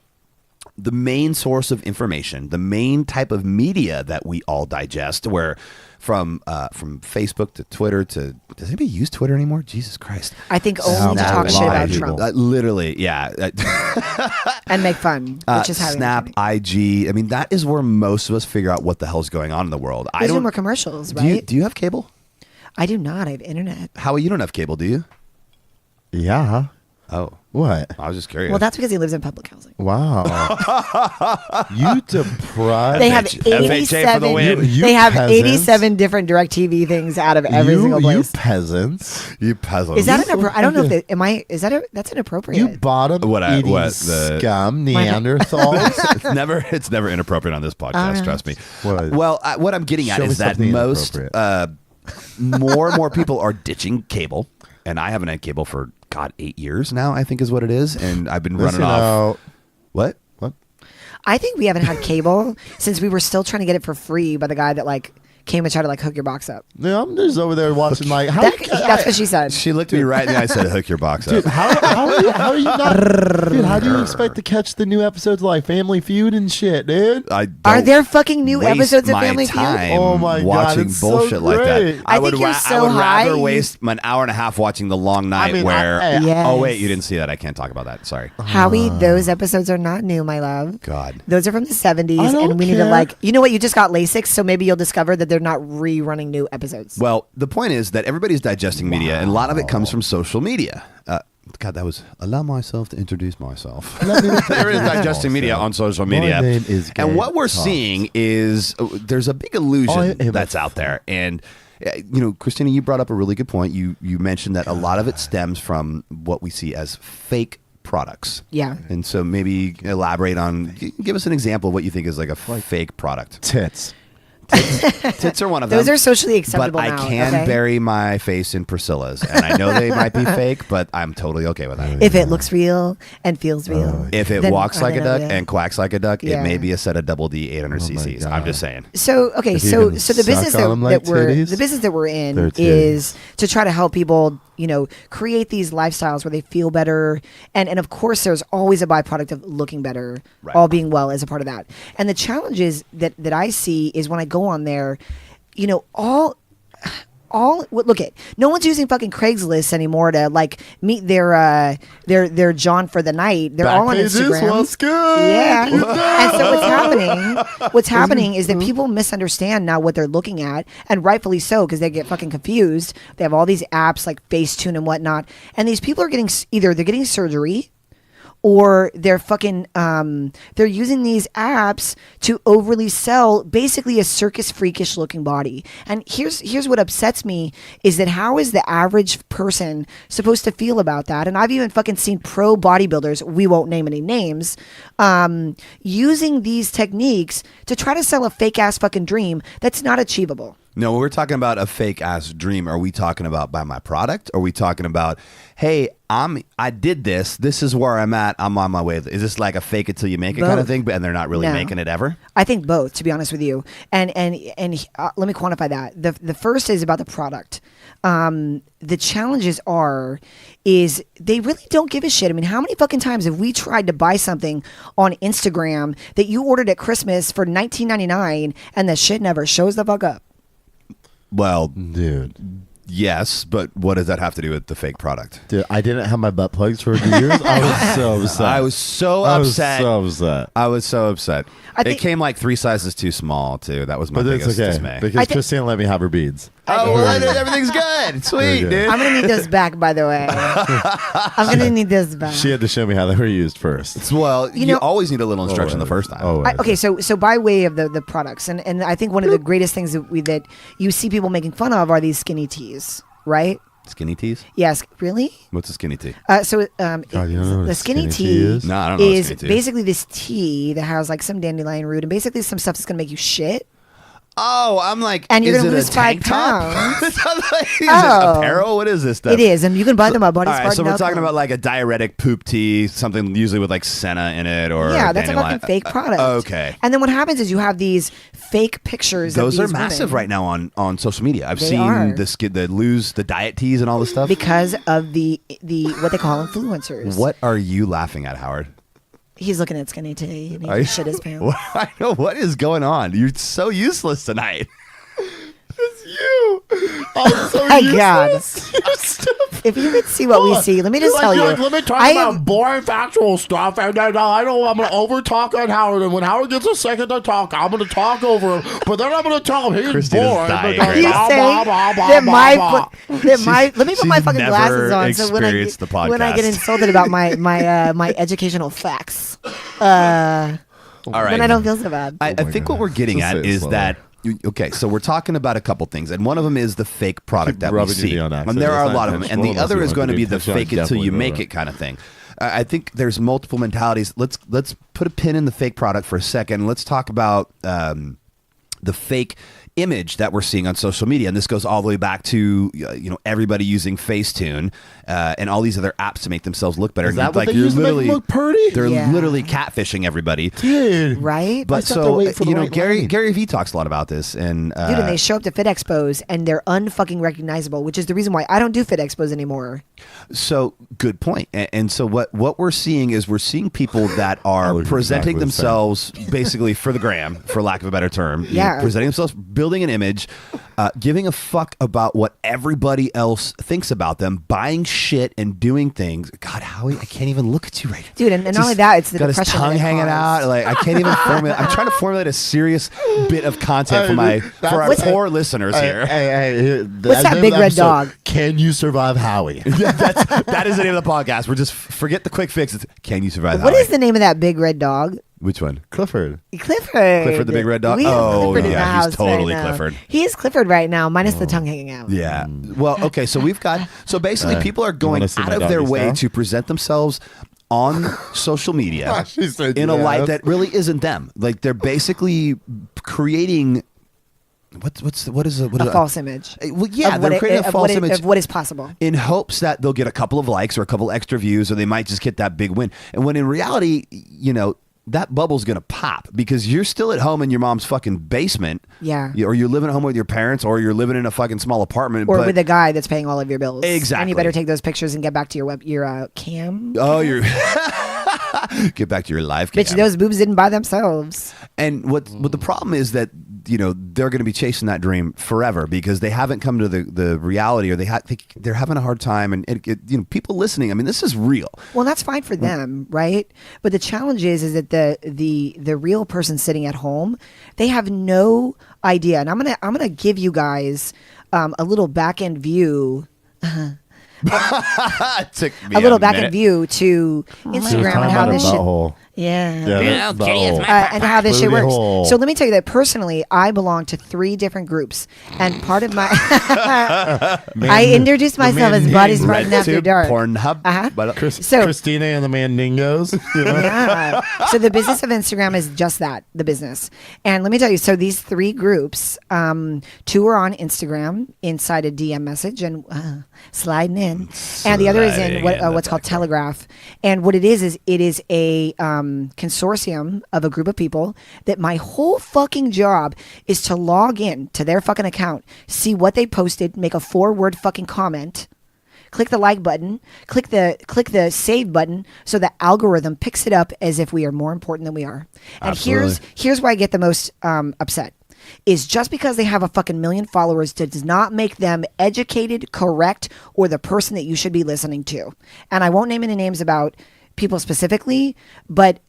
the main source of information, the main type of media that we all digest, where from Facebook to Twitter to, does anybody use Twitter anymore? Jesus Christ. I think only to Snap talk and shit about people. Trump Literally, yeah. and make fun, which is how Snap, IG. I mean, that is where most of us figure out what the hell's going on in the world. There's no more commercials, Do you, right? do you have cable? I do not. I have internet. Howie, you don't have cable, do you? Yeah. Oh, What? I was just curious. Well, that's because he lives in public housing. Wow. You deprived. They have FHA for the 87. win. You They have peasants. 87 different DirecTV things out of every single You place. peasants. you peasants. Is that You an? I don't know if it, am I. Is that that's inappropriate? You bottom What eating the- scum Neanderthals. it's never inappropriate on this podcast. Alright. Trust me. What? Well, what I'm getting at Show me is that something most inappropriate. more and more people are ditching cable, and I haven't had cable for 8 years now. I think is what it is, and I've been running Listen off. out. What? I think we haven't had cable since we were still trying to get it for free by the guy that came and tried to hook your box up. No, I'm just over there watching like how. That's what she said. She looked at me right in the eye and said, "Hook your box up." Dude, how are you not? Dude, how do you expect to catch the new episodes of, like Family Feud and shit, dude? I Are don't there fucking new waste episodes of my Family Feud? time Oh my God, watching it's so bullshit like that. great. I think you're so I would rather high. waste an hour and a half watching The Long Night mean, where. Yes. Oh wait, you didn't see that. I can't talk about that. Sorry. Howie, those episodes are not new, my love. God. Those are from the 70s, I don't and we need to care. you know what? You just got LASIK, so maybe you'll discover that they're not rerunning new episodes. Well, the point is that everybody's digesting media, and a lot of it comes from social media. God, that was allow myself to introduce myself. Everybody's digesting media on social media, name is and Gabe what we're Talks. seeing is there's a big illusion I am that's out there, and Christina, you brought up a really good point. You mentioned that a lot of it stems from what we see as fake products. Yeah. And so maybe elaborate on, give us an example of what you think is like a fake product. Tits. Tits are one of them. Those are socially acceptable But now. I can okay? bury my face in Priscilla's, and I know they might be fake, but I'm totally okay with that. If it looks real and feels real. If it then walks like a I know duck that. and quacks like a duck, Yeah. it may be a set of double D 800 Oh my cc's. I'm God. just saying. So okay, If you so can so the business suck on them like titties, the business that we're in they're titties. is to try to help people, create these lifestyles where they feel better, and of course there's always a byproduct of looking better, Right. all being well as a part of that. And the challenges that I see is when I go on there, look at no one's using fucking Craigslist anymore to meet their John for the night. They're all on Instagram. What's good? Yeah. And so what's happening is that people misunderstand now what they're looking at, and rightfully so, because they get fucking confused. They have all these apps like Facetune and whatnot, and these people are getting either they're getting surgery, or they're fucking they're using these apps to overly sell basically a circus freakish looking body. And here's what upsets me is that how is the average person supposed to feel about that? And I've even fucking seen pro bodybuilders, we won't name any names, using these techniques to try to sell a fake ass fucking dream that's not achievable. No, when we're talking about a fake ass dream, are we talking about buy my product? Are we talking about, hey, I did this. This is where I'm at. I'm on my way. Is this like a fake it till you make it kind of Both. thing? And they're not really No. making it ever? I think both, to be honest with you. And let me quantify that. The first is about the product. The challenges is they really don't give a shit. I mean, how many fucking times have we tried to buy something on Instagram that you ordered at Christmas for $19.99 and the shit never shows the fuck up? Well, Dude, yes, but what does that have to do with the fake product? I didn't have my butt plugs for years. I was so upset. I was so I was upset. so upset. I was so upset. I It think- came like 3 sizes too small, too. That was my But it's biggest okay dismay. because I think- Christina let me have her beads. Oh, well, everything's good. Sweet, good. dude. I'm gonna need those back, by the way. I'm gonna need those back. She had to show me how they were used first. Well, you know- always need a little instruction the first time. Okay, so by way of the products, and I think one of the greatest things that you see people making fun of are these skinny teas, right? Skinny teas? Yes, really? What's a skinny tea? God, you don't know what the a skinny skinny tea tea is? No, I don't know what is skinny tea is. basically this tea that has like some dandelion root and basically some stuff that's gonna make you shit. Oh, I'm like, And you're is gonna it lose a tank 5 top? pounds. Is it Oh. apparel? What is this stuff? It is, and you can buy them at Body All right, Spark. so we're talking about like a diuretic poop tea, something usually with like senna in it, or yeah, that's a dandelion. fucking fake product. Okay. And then what happens is you have these fake pictures. Those of are these massive women right now on social media. I've They seen are. the diet teas and all this stuff. because of the what they call influencers. What are you laughing at, Howard? He's looking at skinny tea and Are he you- shit his pants. I know what is going on. You're so useless tonight. It's you. I'm so My God. useless. If you could see what we see, let me just tell you. Let me talk I about am- boring factual stuff, and then I'm going to over talk on Howard. And when Howard gets a second to talk, I'm going to talk over him. But then I'm going to tell him he's Christina's boring. dying because right You now. blah, say blah, blah, that blah, my blah. let me put my she's fucking never glasses on so when I experienced the when I get podcast. insulted about my educational facts, All right. then I don't feel so bad. I my think God. what we're getting Just at say it is slower. that okay, so we're talking about a couple things, and one of them is the fake product Keep that we rubbing see, your knee on and there accident. are a It's lot not of them, and intentional the unless other you is want going to to be be the intentional. fake it till Definitely you know make that. it kind of thing. I think there's multiple mentalities. Let's put a pin in the fake product for a second. Let's talk about the fake image that we're seeing on social media, and this goes all the way back to everybody using Facetune and all these other apps to make themselves look better. Is that And, what they you're use to make them literally look pretty? They're Yeah. literally catfishing everybody. Dude. Right? But I thought they so wait for the right Gary line. Gary Vee talks a lot about this, and Dude, and they show up to Fit Expos and they're unfucking recognizable, which is the reason why I don't do Fit Expos anymore. so good point. And so what we're seeing is we're seeing people that are was presenting exactly the same. themselves basically for the gram, for lack of a better term. Yeah. Presenting themselves, building an image, giving a fuck about what everybody else thinks about them, buying shit and doing things. God, Howie, I can't even look at you right now. Dude, and not only that, it's the got his depression that tongue it hanging out. caused. Like I can't even formulate. I'm trying to formulate a serious bit of content for our What's- poor listeners here. What's that big red dog? Can you survive Howie? That is the name of the podcast. We're just forget the quick fix. It's, can you survive? What Howie? is the name of that big red dog? Which one? Clifford. Clifford. Clifford the big red dog? We have Oh, Clifford in yeah, the he's house totally right now. Clifford. He is Clifford right now, minus the tongue hanging out. Yeah. Well, okay. So we've got. So basically, people are going wanna see out my of their doggy way style? to present themselves on social media She said in a light yes. that really isn't them. Like they're basically creating. What is A false image. Well, yeah, Of they're what creating it- a of false what it- image of what is possible. in hopes that they'll get a couple of likes or a couple extra views, or they might just get that big win. And when in reality, that bubble's gonna pop because you're still at home in your mom's fucking basement. Yeah. Or you're living at home with your parents, or you're living in a fucking small apartment. Or but, with a guy that's paying all of your bills. And Exactly. you better take those pictures and get back to your cam. oh, you're get back to your life. Bitch, cam. those boobs didn't buy themselves. And what the problem is that they're going to be chasing that dream forever because they haven't come to the reality, or they're having a hard time. And people listening, I mean, this is real. Well, that's fine for them, right? But the challenge is that the real person sitting at home, they have no idea. And I'm gonna give you guys a little back end view. It took me A little back minute. end view to She was Instagram talking and how about her this shit. butthole. Yeah. Yeah, that's butthole. And how this shit Booty works. hole. So let me tell you that personally, I belong to 3 different groups, and part of my I introduced myself as Body Smart and After RedTube, Dark. Pornhub. Uh-huh. But, So Christina and the Mandingos. You know? yeah. So the business of Instagram is just that, the business. And let me tell you, so these 3 groups, 2 are on Instagram inside a DM message and sliding in, and the other is in Sliding in what's the called back door. Telegraph. And what it is it is a consortium of a group of people that my whole fucking job is to log in to their fucking account, see what they posted, make a 4-word fucking comment, click the like button, click the save button, so the algorithm picks it up as if we are more important than we are. And Absolutely. here's where I get the most upset. Is just because they have a fucking million followers does not make them educated, correct, or the person that you should be listening to. And I won't name any names about people specifically, but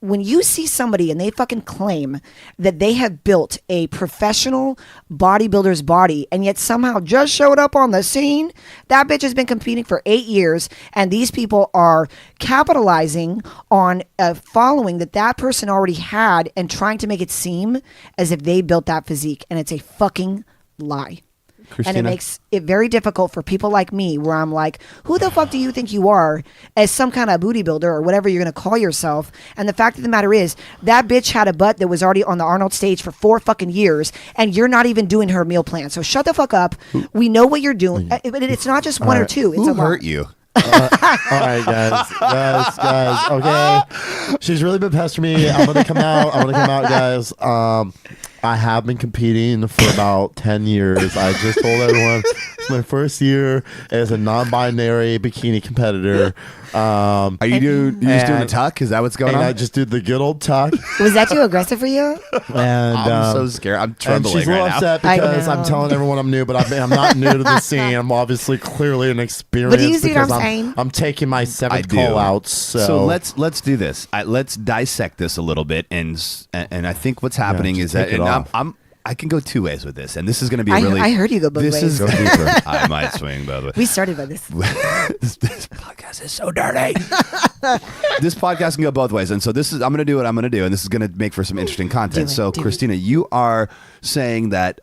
when you see somebody and they fucking claim that they have built a professional bodybuilder's body and yet somehow just showed up on the scene, that bitch has been competing for 8 years, and these people are capitalizing on a following that person already had and trying to make it seem as if they built that physique, and it's a fucking lie. Christina? And it makes it very difficult for people like me, where I'm like, who the fuck do you think you are as some kind of booty builder or whatever you're going to call yourself? And the fact of the matter is, that bitch had a butt that was already on the Arnold stage for 4 fucking years, and you're not even doing her meal plan. So shut the fuck up. We know what you're doing. But it's not just one or two. It's Who a lot. hurt you? All right, guys. Okay, she's really been pestering me. I'm gonna come out, guys. I have been competing for about 10 years. I just told everyone it's my first year as a non-binary bikini competitor. Are you just doing the tuck? Is that what's going And on? I just did the good old tuck. Was that too aggressive for you? And I'm so scared. I'm and trembling she's a little right now. upset I because know. I'm telling everyone I'm new, but I'm not new to the scene. I'm obviously clearly an experience. But do you see what because I'm saying? I'm taking my I 7th do. call out. So, let's do this. Let's dissect this a little bit, and I think what's happening just is that take it and off. I can go 2 ways with this, and this is going to be I really. heard you go both this ways. is Go deeper. I might swing both ways. We started by this. this podcast is so dirty. This podcast can go both ways, and so this is I'm going to do what I'm going to do, and this is going to make for some interesting content. Do it, So, do it. Christina, you are saying that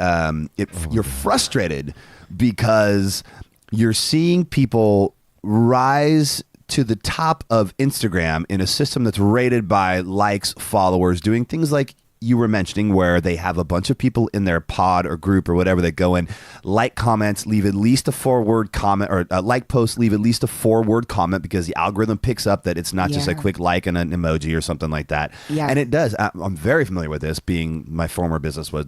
you're frustrated because you're seeing people rise to the top of Instagram in a system that's rated by likes, followers, doing things like you were mentioning, where they have a bunch of people in their pod or group or whatever that go in, like comments, leave at least a 4-word comment, or like posts, leave at least a 4-word comment, because the algorithm picks up that it's not just a Yeah. quick like and an emoji or something like that. Yeah. And it does. I'm very familiar with this, being my former business was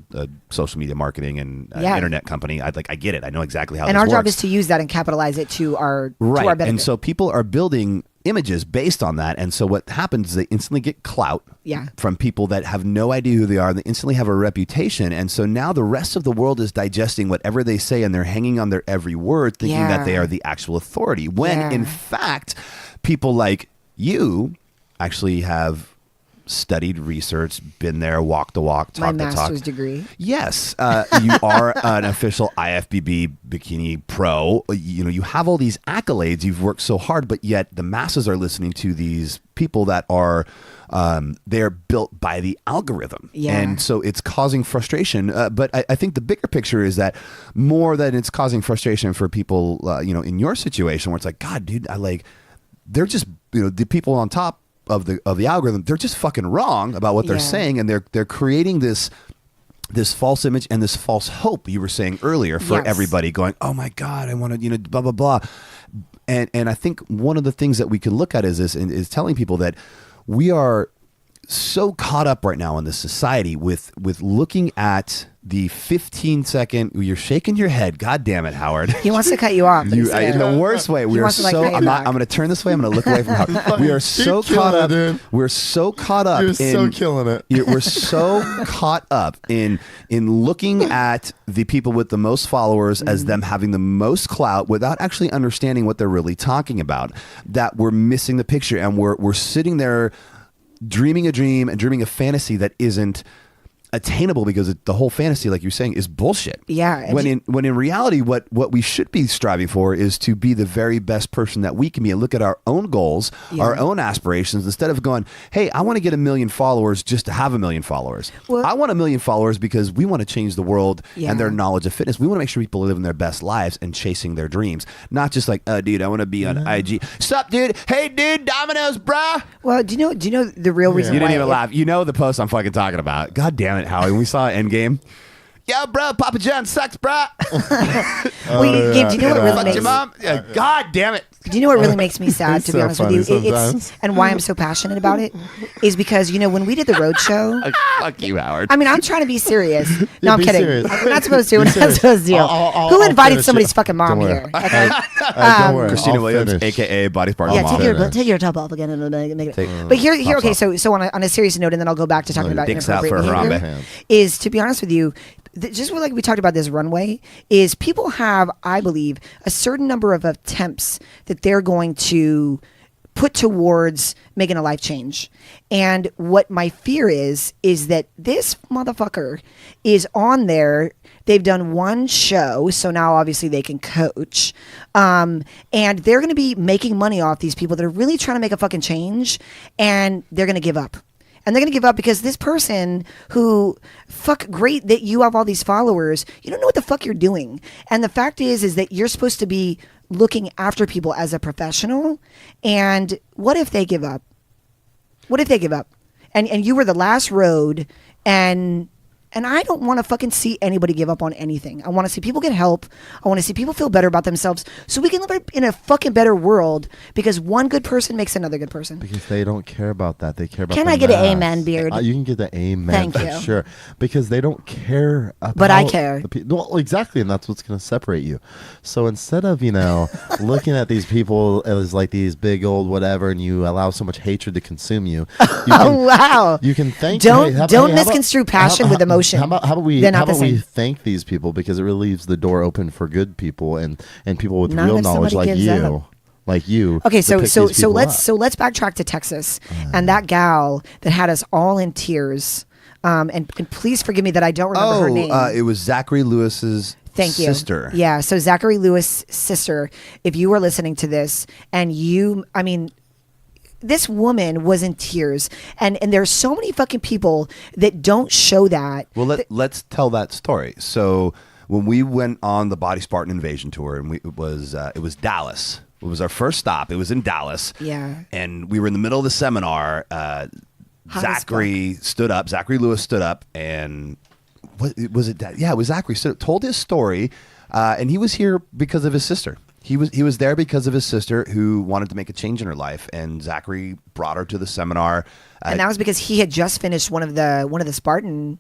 social media marketing and Yeah. internet company. I get it. I know exactly how And this our job works. is to use that and capitalize it to our benefit. And so people are building images based on that, and so what happens is they instantly get clout Yeah. from people that have no idea who they are, and they instantly have a reputation, and so now the rest of the world is digesting whatever they say, and they're hanging on their every word, thinking that they Yeah. are the actual authority, when Yeah. in fact people like you actually have studied, researched, been there, walked the walk, My talked the talk. master's degree. Yes, you are an official IFBB bikini pro. You know, you have all these accolades. You've worked so hard, but yet the masses are listening to these people that are they're built by the algorithm. Yeah. And so it's causing frustration. But I think the bigger picture is that more than it's causing frustration for people, in your situation, where it's like, God, dude, they're just, the people on top of the algorithm, they're just fucking wrong about what they're Yeah. saying, and they're creating this false image and this false hope you were saying earlier for Yes. everybody, going, oh my God, I want to, blah blah blah. And I think one of the things that we can look at is telling people that we are so caught up right now in this society with looking at the 15-second. You're shaking your head. God damn it, Howard. He wants to cut you off. but he's In scared. the worst way. We are wants to, like, so. cut you I'm back. going to turn this way. I'm going to look away from Howard. We are so Keep caught killing up. it, dude. We're so caught up. You're in, so killing it. We're so caught up in looking at the people with the most followers as them having the most clout, without actually understanding what they're really talking about, that we're missing the picture, and we're sitting there dreaming a dream and dreaming a fantasy that isn't attainable, because the whole fantasy, like you're saying, is bullshit. Yeah, and When in reality, what we should be striving for is to be the very best person that we can be, and look at our own goals, Yeah. our own aspirations, instead of going, hey, I want to get 1 million followers just to have 1 million followers. Well- I want 1 million followers because we want to change the world Yeah. and their knowledge of fitness. We want to make sure people are living their best lives and chasing their dreams, not just like, dude, I want to be on IG. Sup, dude? Hey, dude, Domino's, bruh. Well, do you know the real reason You why didn't even it- laugh. You know the post I'm fucking talking about. God damn it, Howie. When we saw Endgame. Yo, bro, Papa John sucks, bro. Well, Gabe, do you know what really Fuck makes your mom. Yeah, God damn it. Do you know what really makes me sad, to be so honest with funny you? sometimes. And why I'm so passionate about it is because, when we did the road show, Fuck you, Howard. I mean, I'm trying to be serious. No, Yeah, I'm be kidding. serious. We're not supposed to. Be We're not serious. supposed to. Who I'll invited finish somebody's it. fucking mom Don't worry. here? Okay. Don't worry. Christina I'll Williams, finish. a.k.a. Body Part Yeah, Mom. take your top off again and make it. Take- But here, Pops okay. off. So on a serious note, and then I'll go back to talking about Dicks out for inappropriate Harambe. behavior. Is, to be honest with you, just like we talked about this runway, is people have, I believe, a certain number of attempts that they're going to put towards making a life change. And what my fear is that this motherfucker is on there. They've done one show, so now obviously they can coach. And they're going to be making money off these people that are really trying to make a fucking change, and they're going to give up. And they're going to give up because this person who, fuck, great that you have all these followers, you don't know what the fuck you're doing. And the fact is that you're supposed to be looking after people as a professional. And what if they give up? What if they give up? And you were the last road, and I don't want to fucking see anybody give up on anything. I want to see people get help. I want to see people feel better about themselves so we can live in a fucking better world, because one good person makes another good person. Because they don't care about that. They care about Can the I get an mass. amen, Beard? You can get the amen. Thank for you. Sure. Because they don't care about But I care. Well, exactly. And that's what's going to separate you. So instead of, looking at these people as like these big old whatever, and you allow so much hatred to consume you. Oh, wow. You can thank. Don't hey, how about- misconstrue passion with emotion. How about we? They're not How the about we same. thank these people, because it really leaves the door open for good people and people with Not real if knowledge somebody like gives you, up. to Okay, so pick so these so people let's up. let's backtrack to Texas and that gal that had us all in tears. And please forgive me that I don't remember her name. It was Zachary Lewis's Thank you. sister. Yeah, so Zachary Lewis' sister, if you were listening to this and this woman was in tears, and there's so many fucking people that don't show that. Well, let's tell that story. So when we went on the Body Spartan Invasion tour, and it was Dallas. It was our first stop. It was in Dallas. Yeah. And we were in the middle of the seminar. Zachary stood up. Zachary Lewis stood up, and what was it? Yeah, it was Zachary. Told his story, and he was here because of his sister. He was there because of his sister, who wanted to make a change in her life, and Zachary brought her to the seminar. And that was because he had just finished one of the Spartan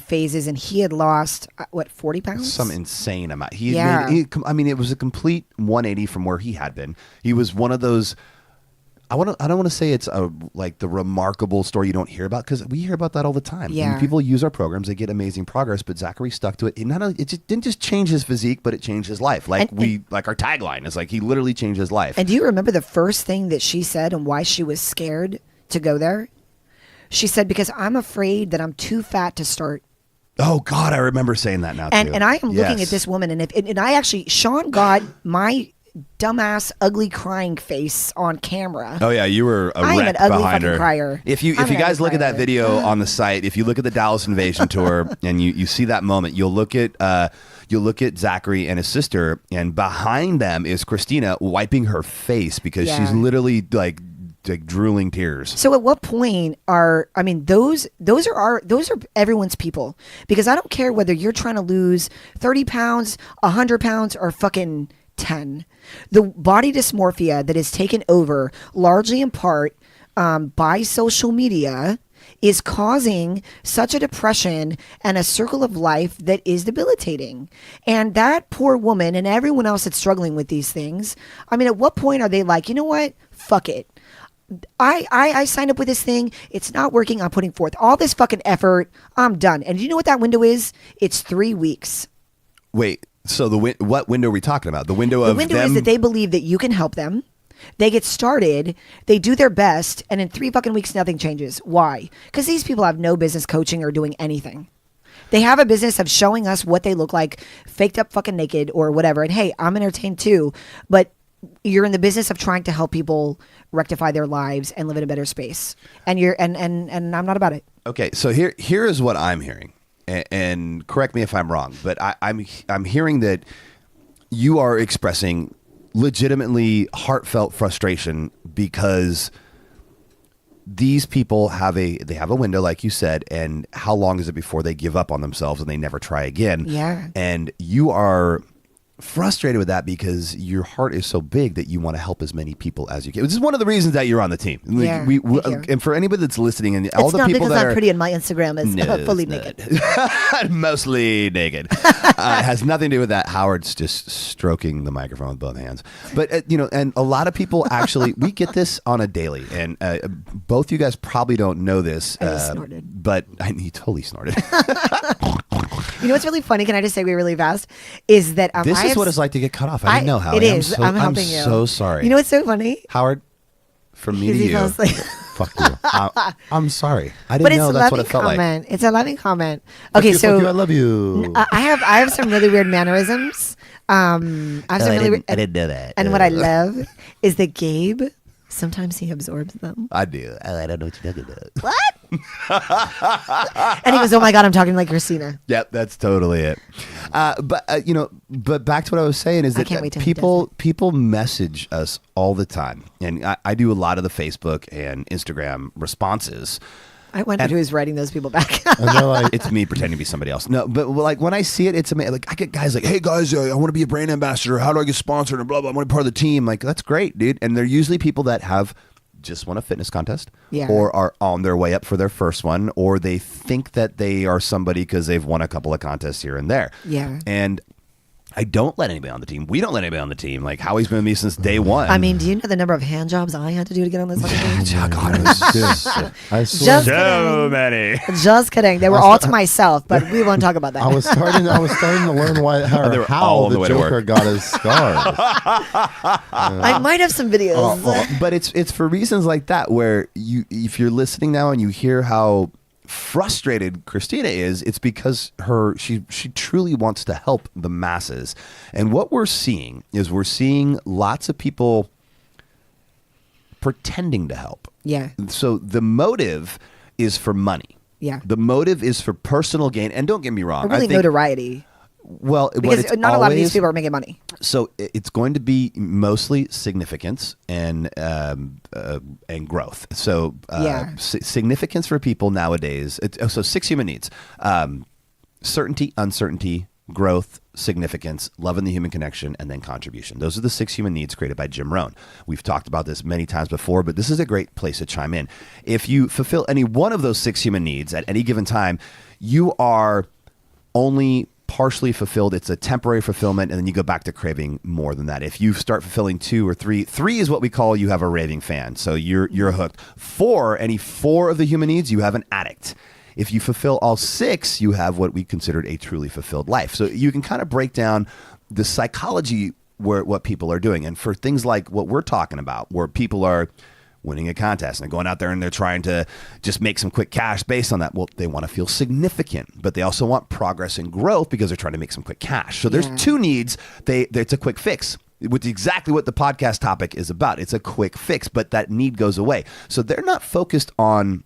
phases, and he had lost 40 pounds. Some insane amount. Yeah. It was a complete 180 from where he had been. He was one of those. I don't want to say it's like the remarkable story you don't hear about, because we hear about that all the time. Yeah. When people use our programs, they get amazing progress. But Zachary stuck to it. It just didn't just change his physique, but it changed his life. Like our tagline is like, he literally changed his life. And do you remember the first thing that she said and why she was scared to go there? She said, because I'm afraid that I'm too fat to start. Oh God, I remember saying that now too. And I am looking Yes. at this woman, and I actually, Sean got my dumbass, ugly crying face on camera. Oh yeah, you were a I am wreck an ugly behind fucking her. crier. If you I'm an guys ugly look at that crier. video on the site, if you look at the Dallas Invasion tour and you see that moment, you'll look at Zachary and his sister, and behind them is Christina wiping her face because Yeah. she's literally like drooling tears. So at what point those are everyone's people, because I don't care whether you're trying to lose 30 pounds, 100 pounds, or fucking 10. The body dysmorphia that is taken over largely in part by social media is causing such a depression and a circle of life that is debilitating. And that poor woman and everyone else that's struggling with these things, at what point are they like, you know what? Fuck it. I signed up with this thing. It's not working. I'm putting forth all this fucking effort. I'm done. And you know what that window is? It's 3 weeks. Wait, so what window are we talking about? The window The of window them. is that they believe that you can help them. They get started, they do their best, and in 3 fucking weeks, nothing changes. Why? Because these people have no business coaching or doing anything. They have a business of showing us what they look like, faked up fucking naked or whatever. And hey, I'm entertained too, but you're in the business of trying to help people rectify their lives and live in a better space. And and I'm not about it. Okay, so here is what I'm hearing, and correct me if I'm wrong, but I'm hearing that you are expressing legitimately heartfelt frustration because these people have a window, like you said, and how long is it before they give up on themselves and they never try again? Yeah. And you are frustrated with that because your heart is so big that you want to help as many people as you can. This is one of the reasons that you're on the team. Like, Yeah, we, thank you. and for anybody that's listening, and all It's the not people because that I'm are pretty and my Instagram is No, fully it's naked. not. Mostly naked. It has nothing to do with that. Howard's just stroking the microphone with both hands. But, and a lot of people actually, we get this on a daily. And both you guys probably don't know this. I just snorted. But he totally snorted. You know what's really funny? Can I just say really fast? Is that This I is have what it's like to get cut off. I didn't know how. It is. I'm helping I'm you. so sorry. You know what's so funny? Howard, from me to He you. fell asleep. Fuck you. I'm sorry. I didn't But it's know a that's what loving it felt like. comment. It's a loving comment. Fuck Okay, you, so fuck you, I love you. I have some really weird mannerisms. I have some really weird, I didn't know that. and what I love is that Gabe sometimes he absorbs them. I do. I don't know what you're talking about. What? And he goes, "Oh my god, I'm talking like Christina." Yep, that's totally it. But back to what I was saying is I that can't wait till he people message us all the time, and I do a lot of the Facebook and Instagram responses. I wonder And- who's writing those people back. And they're like, It's me pretending to be somebody else. No, but like when I see it, it's amazing. Like I get guys like, "Hey guys, I want to be a brand ambassador. How do I get sponsored?" And blah blah. I want to be part of the team. Like that's great, dude. And they're usually people that have just won a fitness contest, Yeah. or are on their way up for their first one, or they think that they are somebody because they've won a couple of contests here and there. Yeah. And I don't let anybody on the team. We don't let anybody on the team. Like Howie's been with me since day one. I mean, do you know the number of hand jobs I had to do to get on this fucking team? oh God, it was I swear. Just so kidding. many. Just kidding. They were all to myself, but we won't talk about that. I was starting to learn They were how all on the the way to Joker work. got his scars. I might have some videos. But it's for reasons like that where if you're listening now and you hear how frustrated Christina is, it's because she truly wants to help the masses. And what we're seeing is lots of people pretending to help. Yeah. So the motive is for money. Yeah. The motive is for personal gain. And don't get me wrong. Or really I think, notoriety. well, what Because it's not a lot of these always- people are making money. So it's going to be mostly significance and growth. So Yeah. significance for people nowadays. So 6 human needs: certainty, uncertainty, growth, significance, love in the human connection, and then contribution. Those are the 6 human needs created by Jim Rohn. We've talked about this many times before, but this is a great place to chime in. If you fulfill any one of those 6 human needs at any given time, you are only partially fulfilled. It's a temporary fulfillment, and then you go back to craving more than that. If you start fulfilling 2 or 3 is what we call you have a raving fan. So you're hooked. 4, any 4 of the human needs, you have an addict. If you fulfill all 6, you have what we considered a truly fulfilled life. So you can kind of break down the psychology what people are doing. And for things like what we're talking about, where people are winning a contest and they're going out there and they're trying to just make some quick cash based on that. Well, they want to feel significant, but they also want progress and growth because they're trying to make some quick cash. So there's Yeah. 2 needs. It's a quick fix, which is exactly what the podcast topic is about. It's a quick fix, but that need goes away. So they're not focused on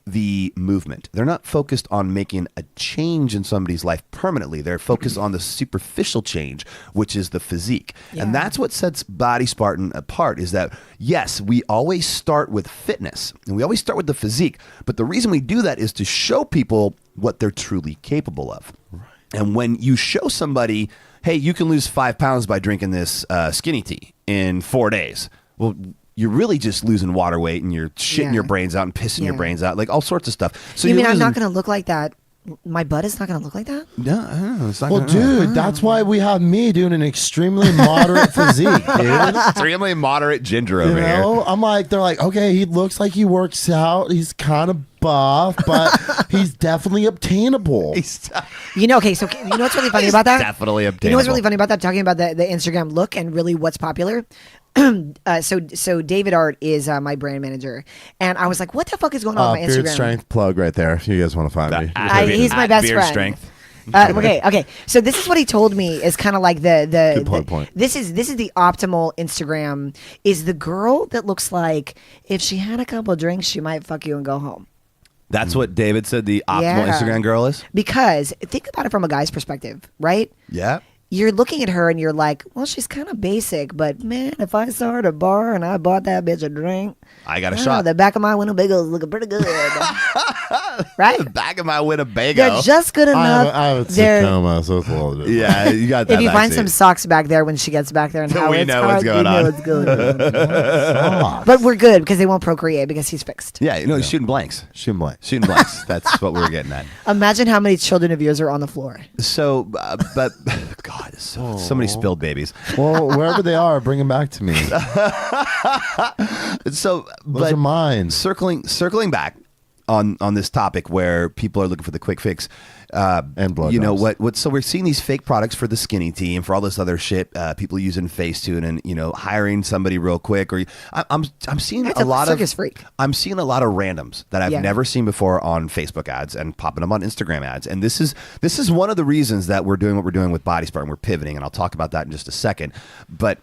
the movement. They're not focused on making a change in somebody's life permanently. They're focused on the superficial change, which is the physique. Yeah. And that's what sets Body Spartan apart, is that, yes, we always start with fitness and we always start with the physique. But the reason we do that is to show people what they're truly capable of. Right. And when you show somebody, hey, you can lose 5 pounds by drinking this skinny tea in 4 days. Well, you're really just losing water weight and you're shitting Yeah. your brains out and pissing your Yeah. brains out, like all sorts of stuff. So you mean you're I'm not losing- going to look like that? My butt is not going to look like that? No, I don't know. It's not Well, gonna- dude, that's why we have me doing an extremely moderate physique, dude. extremely moderate ginger You over here. know, I'm like, they're like, okay, he looks like he works out. He's kind of buff, but he's definitely obtainable. You know, okay, so you know what's really funny about that? Definitely You know what's obtainable. really funny about that? Talking about the Instagram look and really what's popular. So David Art is my brand manager, and I was like, "What the fuck is going on with my Beard Instagram?" strength plug right there. If you guys want to find me. He's my best beard friend. strength. Okay. So this is what he told me is kind of like the point. This is the optimal Instagram. Is the girl that looks like if she had a couple of drinks, she might fuck you and go home. That's what David said the optimal Yeah. Instagram girl is? Because think about it from a guy's perspective, right? Yeah. You're looking at her and you're like, well, she's kind of basic, but man, if I saw her at a bar and I bought that bitch a drink, I got a wow, shot. the back of my Winnebago's looking pretty good, right? Back of my Winnebago. They're just good enough. I have a They're- Tacoma, so it's a little bit. Yeah, you got that. If you find backseat. some socks back there when she gets back there, and how We it's know what's hard, going you know on. what's going on. Socks. But we're good because they won't procreate because he's fixed. Yeah, he's shooting blanks. Shouldn't blame. Shooting blanks. That's what we're getting at. Imagine how many children of yours are on the floor. So, but God, so many spilled babies. Well, wherever they are, bring them back to me. So, Those but are mine. circling back, on this topic where people are looking for the quick fix. And blowjobs. You know what? So we're seeing these fake products for the skinny tea and for all this other shit. People using Facetune and hiring somebody real quick. Or I'm seeing That's a a lot circus of freak. I'm seeing a lot of randoms that I've Yeah. never seen before on Facebook ads and popping them on Instagram ads. And this is one of the reasons that we're doing what we're doing with Body Spark and we're pivoting. And I'll talk about that in just a second. But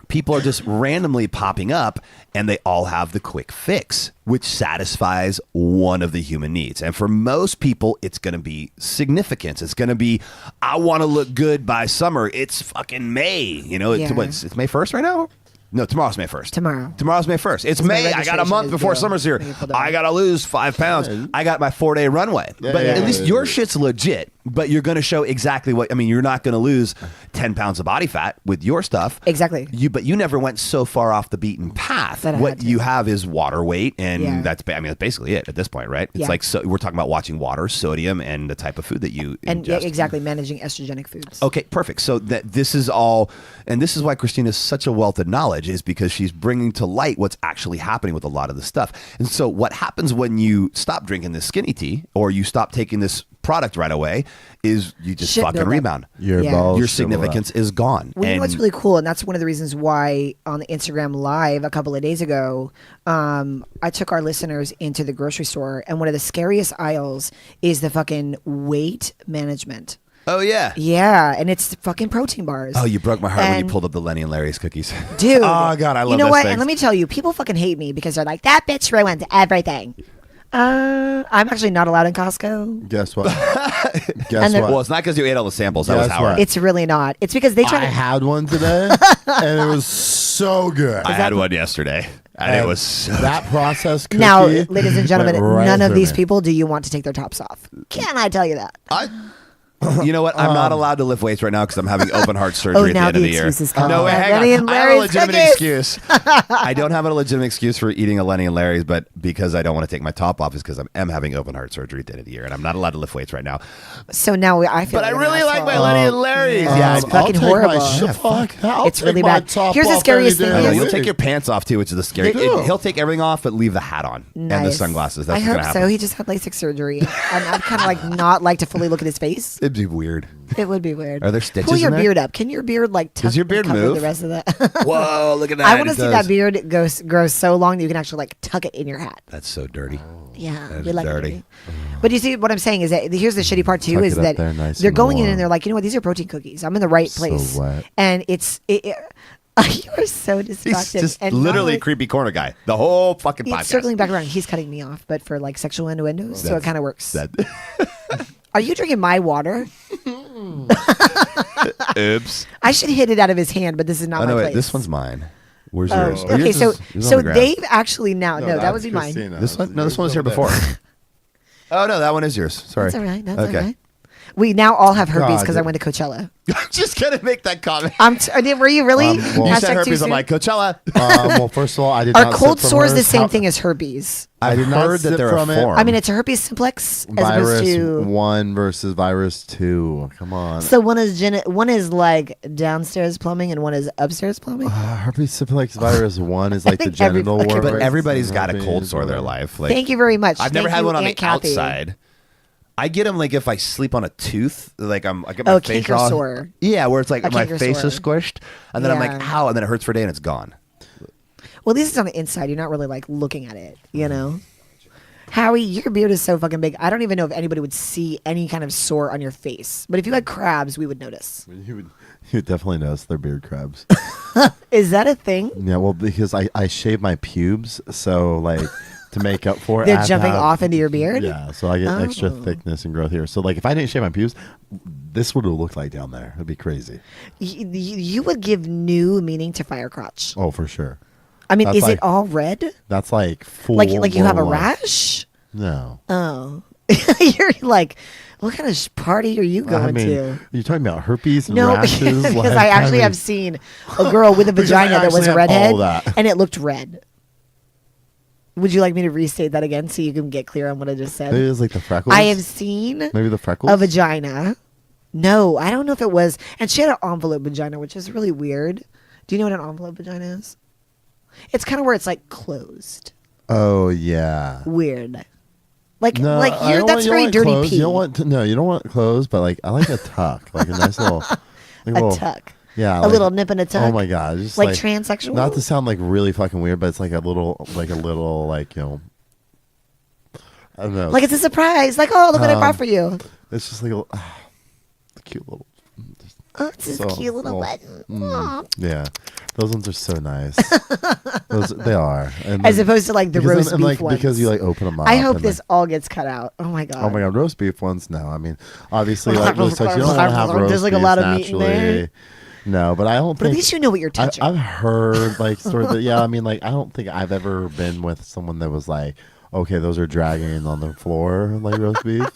people are just randomly popping up and they all have the quick fix, which satisfies one of the human needs. And for most people, it's going to be significance. It's going to be, I want to look good by summer. It's fucking May. Yeah. It's May 1st right now? No, tomorrow's May 1st. Tomorrow's May 1st. It's my May. I got a registration month is before due. summer's here. Let me pull that I up. got to lose 5 pounds. I got my 4-day runway. But yeah, at least yeah, your yeah. shit's legit. But you're going to show exactly what, you're not going to lose 10 pounds of body fat with your stuff. Exactly. But you never went so far off the beaten path. That I What had to. you have is water weight, and Yeah. that's basically it at this point, right? It's Yeah. like, so we're talking about watching water, sodium, and the type of food that you And ingest. exactly, managing estrogenic foods. Okay, perfect. So that this is all, and this is why Christina is such a wealth of knowledge, is because she's bringing to light what's actually happening with a lot of the stuff. And so what happens when you stop drinking this skinny tea or you stop taking this product right away is you just Shit fucking buildup. rebound. Your Yeah. balls Your shrivel up. significance is gone. Well, you know And- what's really cool, and that's one of the reasons why on the Instagram Live a couple of days ago, I took our listeners into the grocery store, and one of the scariest aisles is the fucking weight management. Oh yeah. Yeah, and it's fucking protein bars. Oh, you broke my heart when you And- pulled up the Lenny and Larry's cookies. Dude. Oh, God, I love You know those what? things. And let me tell you, people fucking hate me because they're like, that bitch ruined everything. I'm actually not allowed in Costco. Guess what? And Guess the- what? Well, it's not because you ate all the samples. That was Guess Howard. what? It's really not. It's because they try I to. had one today, and it was so good. I had one yesterday, and it was so that processed cookie. Now, ladies and gentlemen, went right none of through these me. people do you want to take their tops off. Can I tell you that? You know what? I'm not allowed to lift weights right now because I'm having open heart surgery at the now end of the the year. excuses come. No, wait, hang Lenny on. and I have a Larry's legitimate cookies. excuse. I don't have a legitimate excuse for eating a Lenny and Larry's, but because I don't want to take my top off is because I am having open heart surgery at the end of the year, and I'm not allowed to lift weights right now. So now I feel. But I like an really like asshole. my Lenny and Larry's. Yeah, it's I'll fucking take horrible. My Yeah, fuck. I'll It's take really my bad. top Here's the off scariest any thing day I know, of the you'll week. take your pants off too, which is the scary. Do. He'll take everything off, but leave the hat on and the Nice. sunglasses. That's I what's hope gonna happen. so. He just had LASIK surgery, and I'd kind of like not like to fully look at his face. It'd be weird. It would be weird. Are there stitches Pull your in there? beard up. Can your beard like tuck Does your beard cover move? the rest of that? Whoa! Look at that. I want to It see does. that beard grow so long that you can actually like tuck it in your hat. That's so dirty. Yeah, That we is like it dirty. dirty. But you see, what I'm saying is that here's the shitty part too Tuck is it up that there nice they're and going in warm. and they're like, you know what, these are protein cookies. I'm in the right So place, wet. and it's you are so He's destructive. just and literally not creepy corner guy. The whole fucking only- podcast. it's circling back around. He's cutting me off, but for like sexual innuendos, so it kind of works. That- Are you drinking my water? Oops. I should hit it out of his hand, but this is not Oh my no, wait. place. This one's mine. Where's Oh, yours? okay, Yours so is- is on so the ground. they've actually now no, that would be mine. This one? No, this one was here before. Oh no, that one is yours. Sorry. That's all right. That's okay. all right. We now all have herpes God, because I dude. went to Coachella. I'm just gonna make that comment. Were you really? Well, You Hashtag said too herpes. I'm soon? like Coachella. Well, first of all, I did Are not cold sip from sores the hers. same How- thing as herpes? I did not heard that sip they're a from it. form. I mean, it's a herpes simplex as Virus opposed to. 1 versus virus 2. Come on. So one is like downstairs plumbing and one is upstairs plumbing. Herpes simplex virus 1 is like the think genital everybody- warts. But everybody's got a Herpes, cold sore in their whatever. life. Like, Thank you very much. I've never Thank had you, one on Aunt the Kathy. outside. I get them like if I sleep on a tooth, like I get Oh, my face canker all, sore. Yeah, where it's like A my canker face is sore. squished, and then I'm like, Yeah. how? And then it hurts for a day, and it's gone. Well, this is on the inside. You're not really like looking at it, you know. Howie, your beard is so fucking big. I don't even know if anybody would see any kind of sore on your face. But if you had crabs, we would notice. You would definitely notice they're beard crabs. Is that a thing? Yeah, well, because I shave my pubes, so like to make up for it, I They're have to jumping have- off into your beard? Yeah, so I get extra Oh. thickness and growth here. So like if I didn't shave my pubes, this would have looked like down there. It'd be crazy. You would give new meaning to fire crotch. Oh, for sure. I mean, That's is like- it all red? That's like full. Like you have a blown, like- rash? No. Oh. You're like, what kind of party are you going I mean, to? you're talking about herpes and No, rashes. because like, I actually mean, have seen a girl with a Because I vagina that was actually a have redhead, all that. and it looked red. Would you like me to restate that again so you can get clear on what I just said? Maybe it's like the freckles. I have seen maybe the freckles. a vagina. No, I don't know if it was. And she had an envelope vagina, which is really weird. Do you know what an envelope vagina is? It's kind of where it's like closed. Oh yeah. Weird. Like No, like I don't that's want- you very don't want dirty clothes. pee. You don't want no, you don't want clothes, but like I like a tuck, like a nice little, a tuck. Yeah, A like- little nip and a tuck. Oh my god, just Like transsexual? Not to sound like really fucking weird, but it's like a little, like you know, I don't know. Like it's a surprise. Like, oh, look what I brought for you. It's just like a cute little. Oh, it's this So- cute little oh, button. Aw. Yeah, those ones are so nice. They are, and As then- opposed to like the because roast then, beef like, ones. because you like open them up. I hope and, this like, all gets cut out. Oh my god. oh my god, roast beef ones. No, I mean obviously like those types. You don't want to have roast There's like a beef lot of meat in there. naturally. No, but I don't But at think. least you know what you're touching. I've heard like sort of yeah. I mean like I don't think I've ever been with someone that was like, okay, those are dragging on the floor like roast beef.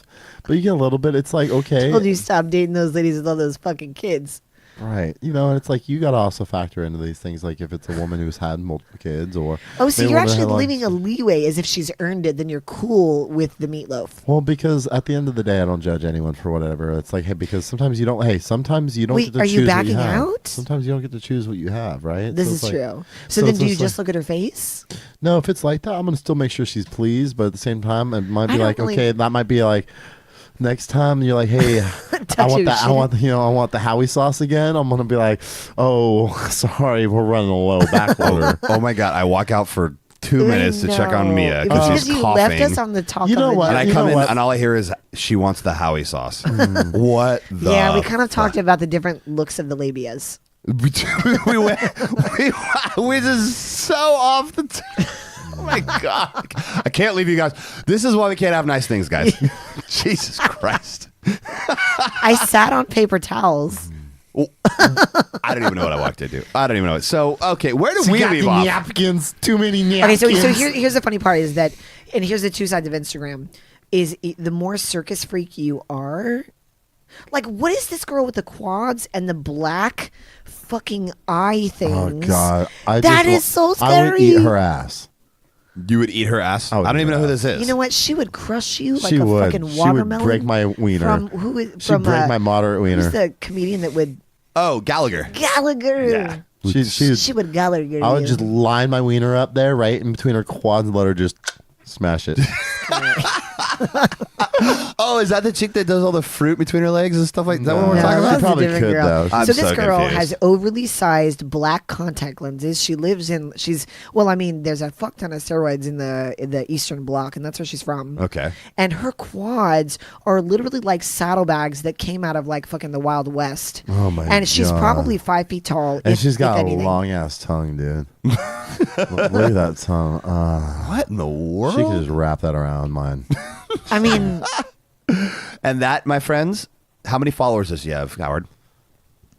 But you get a little bit. It's like okay, told you stop dating those ladies with all those fucking kids. right? You know, and it's like you got to also factor into these things. Like if it's a woman who's had multiple kids, or Oh, so maybe you're a woman that actually had, like- leaving a leeway as if she's earned it, then you're cool with the meatloaf. Well, because at the end of the day, I don't judge anyone for whatever. It's like, hey, because sometimes you don't. Hey, sometimes you don't Wait, get to are choose you what backing have. out? Sometimes you don't get to choose what you have, right? This So is it's like- true. So, so then it's do you just just like- look at her face? No, if it's like that, I'm gonna still make sure she's pleased, but at the same time, it might I be don't like, really- okay, that might be like. Next time you're like, hey, I Touch want your that. I shit. want, I want the Howie sauce again. I'm gonna be like, oh, sorry, we're running a low back order. Oh my god! I walk out for 2 minutes to check on Mia It because was she's you coughing. left us on the talk. You know of the what? and I You come know in what? and all I hear is she wants the Howie sauce. What the? Yeah, we kind of talked about the different looks of the labias. we went. We just so off the. Oh my god! I can't leave you guys. This is why we can't have nice things, guys. Jesus Christ! I sat on paper towels. I don't even know what I walked into. I don't even know it. So okay, where did we got leave the off? napkins. Too many Okay, napkins. so here's the funny part is that, and here's the two sides of Instagram, is the more circus freak you are, like what is this girl with the quads and the black fucking eye things? Oh god, That is so I would eat scary. her ass. You would eat her ass. I would I don't eat even her know who ass. this is. You know what? She would crush you like She a would. fucking She watermelon. would break my wiener. From who is She'd from break my moderate wiener. Who's the comedian that would Oh, Gallagher. Gallagher? Yeah. She Would Gallagher. I would you. just line my wiener up there, right in between her quads, and let her just smash it. Oh, is that the chick that does all the fruit between her legs and stuff like that? What we're No, talking that's about? a probably different could, girl. though. I'm So this so girl confused. has overly sized black contact lenses. She lives in. She's well. I mean, there's a fuck ton of steroids in the Eastern Bloc, and that's where she's from. Okay. And her quads are literally like saddlebags that came out of like fucking the Wild West. Oh my And she's God. probably 5 feet tall. And if- she's got if a anything. long ass tongue, dude. Look at that tongue. What in the world? She could just wrap that around mine. I mean, And that, my friends, how many followers does she have, Howard?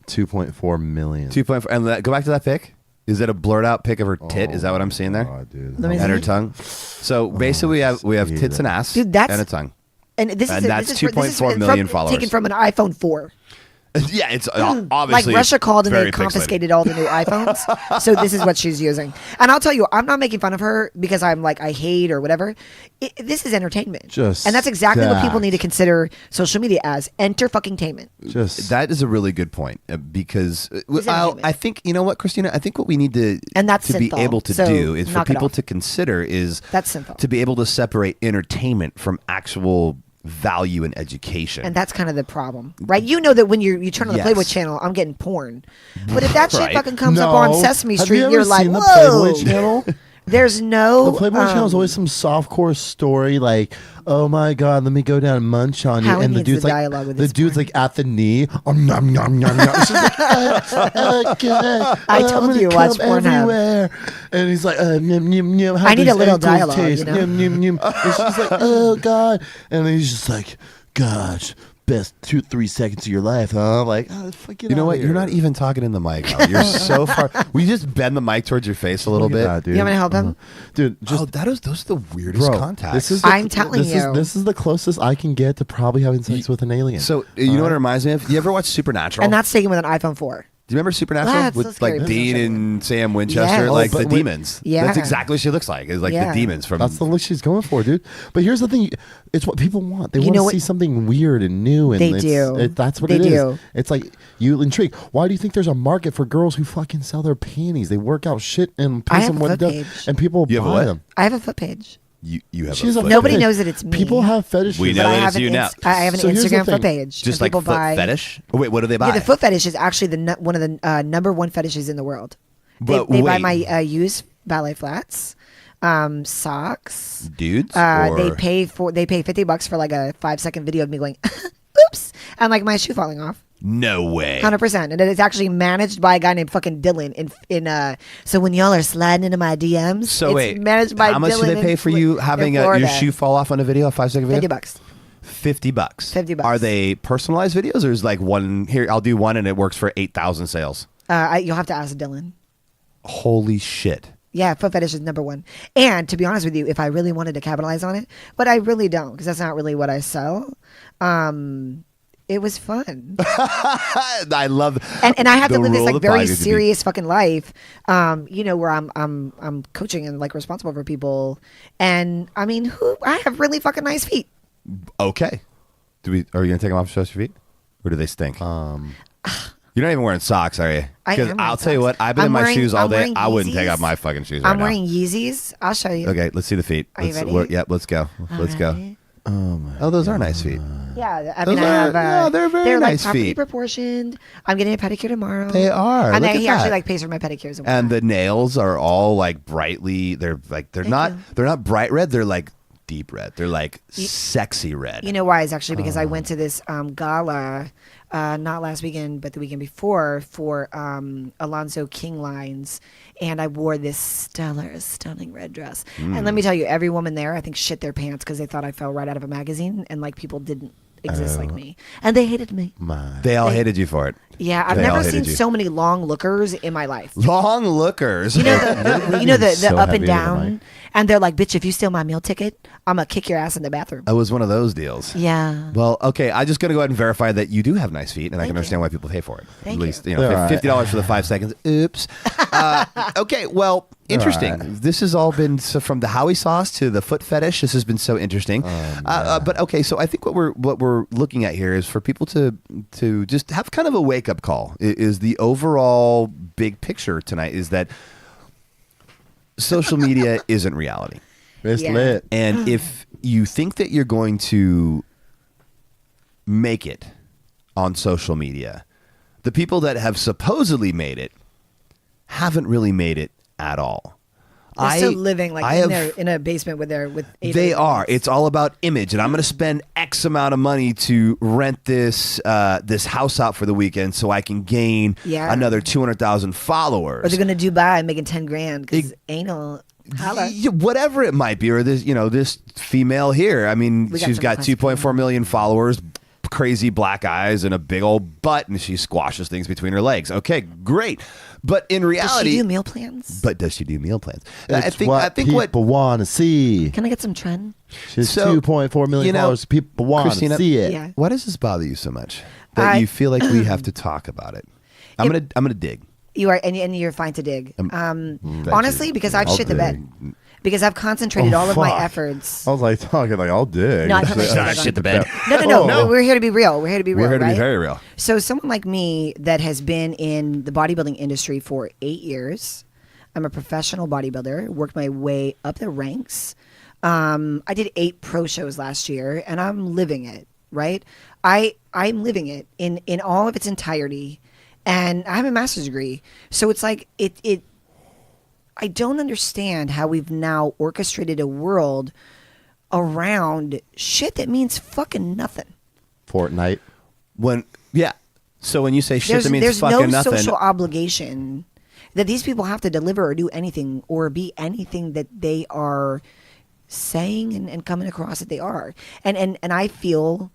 2.4 million. 2.4. And go back to that pic. Is it a blurred out pic of her tit? Is that what I'm seeing there? Oh, dude. Let me And her see. tongue. So basically, we have tits and ass, Dude, that's- and a tongue. and this And is that's this is 2.4 from- million followers. taken from an iPhone 4. Yeah, it's Like obviously Russia called and very they pixelated. confiscated all the new iPhones. So this is what she's using. And I'll tell you, I'm not making fun of her because I'm like, I hate or whatever. This is entertainment. Just and that's exactly what people stacked. need to consider social media as entertainment. Just That is a really good point because Is entertainment. I think you know what, Christina. I think what we need to And that's to be synthol. able to So do is for knock it people off. to consider is That's synthol. to be able to separate entertainment from actual value and education. And that's kind of the problem, right? You know that when you turn on the Yes. Playboy channel, I'm getting porn. But if that shit Right. fucking comes up on No. Sesame Have Street, you ever you're like, seen the whoa. Playboy channel? There's no. The Playboy channel is always some softcore story like, oh my god, let me go down and munch on you. Howie And the needs dude's the like, dialogue with the this dude's porn. like at the knee. Nom, nom, nom, nom. She's like, okay, I I'm told gonna you, watch come Pornhub. everywhere. And he's like, nyum, nyum, nyum. How I need a these little ankles dialogue, taste? you know? Nyum, nyum, nyum. And she's like, oh god. And then he's just like, gosh, best 2-3 seconds of your life, huh? Like, oh, fuck it you know out what? here. You're not even talking in the mic. Howard. You're so far. We just bend the mic towards your face a little Look at bit. that, dude. You want me to help him? Dude, just Oh, those are the weirdest bro, contacts. this is I'm telling this you. this is the closest I can get to probably having sex with an alien. so you know what it reminds me of? You ever watch Supernatural? And that's taken with an iPhone 4. Do you remember Supernatural That's so with scary, like but Dean so and Sam Winchester, Yes. like Oh, the but wait- demons? Yeah. That's exactly what she looks like. It's like Yeah. the demons from. that's the look she's going for, dude. But here's the thing: it's what people want. They You want know to what- see something weird and new, and They it's, do. that's what They it is. do. It's like you intrigue. Why do you think there's a market for girls who fucking sell their panties? They work out shit and I piss have and a what foot does, page. and people You have a buy what? them. I have a foot page. You have She's a a foot Nobody fetish. knows that it's me. People have fetishes. We know But I that have it's an you now. I have an So here's the Instagram foot thing. page. Just and like people foot buy. fetish. Oh, wait, what do they buy? Yeah, the foot fetish is actually one of the number one fetishes in the world. But They buy wait. my used ballet flats, socks. Dudes. They or- pay $50 for like a 5-second video of me going, oops, and like my shoe falling off. No way. 100%, and it's actually managed by a guy named fucking Dylan. So when y'all are sliding into my DMs, So it's wait, managed by how much do Dylan they pay in for Fl- you in having your Florida. shoe fall off on a video, a 5-second video? $50. $50. $50. Are they personalized videos, or is like one here? I'll do one, and it works for 8,000 sales. You'll have to ask Dylan. Holy shit! Yeah, foot fetish is number one. And to be honest with you, if I really wanted to capitalize on it, but I really don't because that's not really what I sell. It was fun, I love. and I have the to live this rule like of the very pie is to be- serious fucking life. Where I'm coaching and like responsible for people, and I mean, I have really fucking nice feet. Okay. Are you gonna take them off, show us your feet, or do they stink? You're not even wearing socks, are you? I Because am wearing I'll tell you socks. what, I've been I'm in my wearing- shoes all I'm day. wearing I wouldn't take Yeezys. off my fucking shoes I'm right wearing Yeezys. I'll show you. now. Okay, let's see the feet. Are you ready? Yep, let's go. Let's go. Alright. Oh, those are nice feet. Yeah, I Those mean, I are- have. yeah, they're very they're nice like properly feet. proportioned. I'm getting a pedicure tomorrow. They are. and Look then at he actually that. like pays for my pedicures. And the nails are all like brightly. They're you. not bright red. They're like deep red. They're like sexy red. You know why? It's actually because I went to this gala, not last weekend, but the weekend before, for Alonzo King lines, and I wore this stunning red dress. And let me tell you, every woman there, I think, shit their pants because they thought I fell right out of a magazine, and like people didn't exist like me, and they hated me. They all hated you for it. Yeah, I've They all never hated seen you. so many long lookers in my life. Long lookers. You know the So up heavy and into the down, mic. and they're like, "Bitch, if you steal my meal ticket, I'm gonna kick your ass in the bathroom." It was one of those deals. Yeah. Well, okay. I'm just gonna go ahead and verify that you do have nice feet, and I Thank can you. understand why people pay for it. Thank At you. least They're all right. $50 for the 5 seconds. Oops. Okay. Well, interesting. all right. This has all been from the Howie sauce to the foot fetish. This has been so interesting. But okay, so I think what we're looking at here is for people to just have kind of a wake up call. Is the overall big picture tonight is that social media isn't reality. It's Yeah. lit. And if you think that you're going to make it on social media, the people that have supposedly made it haven't really made it at all. They're still living like I in, have- in a basement with eight they other are. roommates. It's all about image, and I'm going to spend X amount of money to rent this house out for the weekend so I can gain Yeah. another 200,000 followers. Or they're gonna Dubai making 10 grand because anal. Holla. Yeah, whatever it might be, or this female here. I mean, We got she's some got classic 2.4 million followers, crazy black eyes, and a big old butt, and she squashes things between her legs. Okay, great. But in Does reality, she do meal plans? but does she do meal plans? It's what people want to see. Can I get some trend? She's So, 2.4 million you know, followers. People want Christina, to see it. Yeah. Why does this bother you so much that I- you feel like we have to talk about it? I'm gonna dig. You are, and you're fine to dig. Thank Honestly, you. because I've I'll shit the bed. dig. Because I've concentrated Oh, all of my fuck. efforts. I was like talking like I'll dig. No, I thought Shit, like shit the bed. No. Oh. We're here to be real. We're here to be real. We're here to be right? very real. So someone like me that has been in the bodybuilding industry for 8 years, I'm a professional bodybuilder, worked my way up the ranks. I did 8 pro shows last year, and I'm living it, right? I'm living it in all of its entirety, and I have a master's degree. So it's like it I don't understand how we've now orchestrated a world around shit that means fucking nothing. Fortnite. So when you say shit, that means there's fucking no nothing. social obligation that these people have to deliver or do anything or be anything that they are saying and coming across that they are. And I feel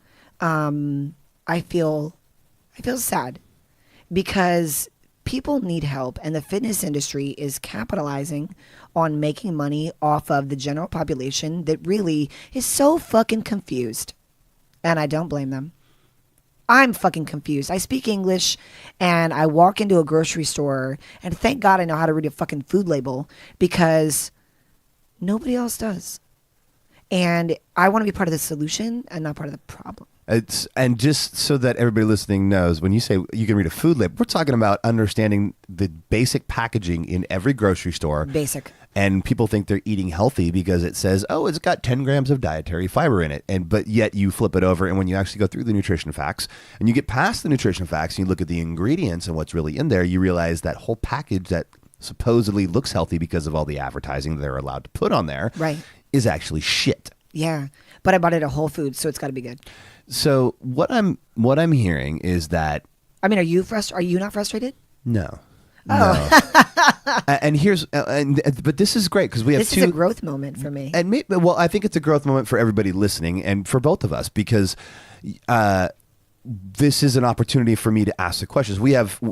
sad because people need help, and the fitness industry is capitalizing on making money off of the general population that really is so fucking confused. And I don't blame them. I'm fucking confused. I speak English and I walk into a grocery store, and thank God I know how to read a fucking food label because nobody else does. And I want to be part of the solution and not part of the problem. And just so that everybody listening knows, when you say you can read a food label, we're talking about understanding the basic packaging in every grocery store. Basic. And people think they're eating healthy because it says, oh, it's got 10 grams of dietary fiber in it. But yet you flip it over, and when you actually go through the nutrition facts and you get past the nutrition facts and you look at the ingredients and what's really in there, you realize that whole package that supposedly looks healthy because of all the advertising that they're allowed to put on there is actually shit. Yeah. But I bought it at Whole Foods, so it's got to be good. So what I'm hearing is that, I mean, are you not frustrated? no. Oh. No. But this is great because we have This is a growth moment for me. And I think it's a growth moment for everybody listening and for both of us because this is an opportunity for me to ask the questions.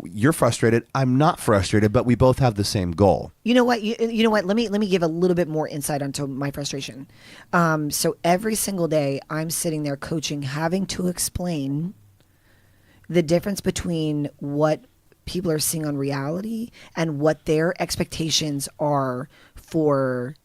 You're frustrated. I'm not frustrated, but we both have the same goal. You know what? You know what? Let me give a little bit more insight onto my frustration. So every single day, I'm sitting there coaching, having to explain the difference between what people are seeing on reality and what their expectations are for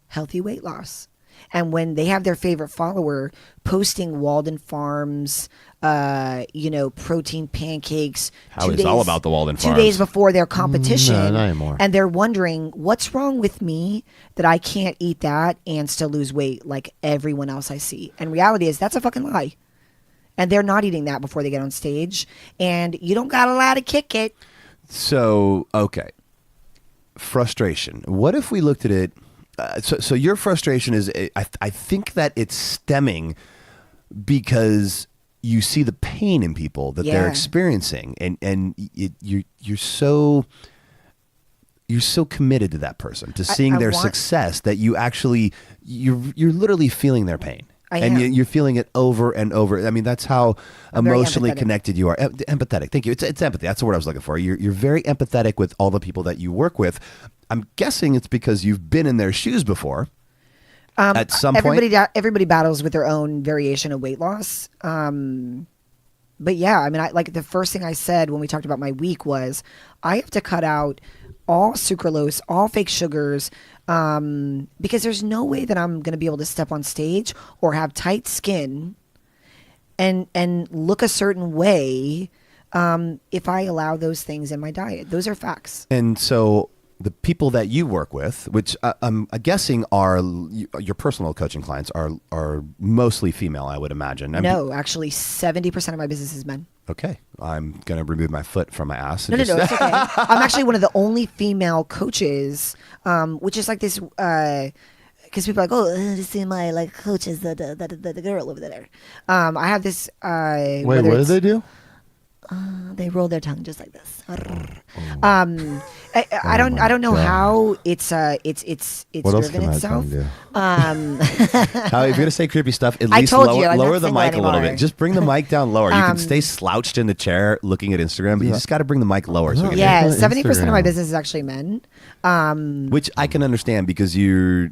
healthy weight loss. And when they have their favorite follower posting Walden Farms, protein pancakes. It's all about the Walden Farms. 2 days before their competition. No, not anymore. And they're wondering, what's wrong with me that I can't eat that and still lose weight like everyone else I see? And reality is, that's a fucking lie. And they're not eating that before they get on stage. And you don't got a lot to kick it. So, okay. Frustration. What if we looked at it? So your frustration is, I think that it's stemming because you see the pain in people that they're experiencing, and you're so committed to that person, to seeing their success, that you actually you're literally feeling their pain. You're feeling it over and over. I mean, that's how emotionally connected you are. Empathetic. Thank you. It's empathy. That's the word I was looking for. You're very empathetic with all the people that you work with. I'm guessing it's because you've been in their shoes before. At some point, everybody battles with their own variation of weight loss. But yeah, I mean, the first thing I said when we talked about my week was I have to cut out all sucralose, all fake sugars, because there's no way that I'm going to be able to step on stage or have tight skin and look a certain way if I allow those things in my diet. Those are facts. And so the people that you work with, which I'm guessing are your personal coaching clients, are mostly female, I would imagine. No, actually 70% of my business is men. Okay. I'm going to remove my foot from my ass. No, it's okay. I'm actually one of the only female coaches, which is like this, because people are like, oh, this is my coach is the girl over there. I have this. Wait, what do they do? They roll their tongue just like this. I don't know how it's driven itself. How, if you're gonna say creepy stuff, at I least told you, I'm lower not the single mic a little anymore. bit. Just bring the mic down lower. You can stay slouched in the chair looking at Instagram, but you just got to bring the mic lower. So we can Yeah, on 70% of my Instagram. business is actually men. which I can understand because you're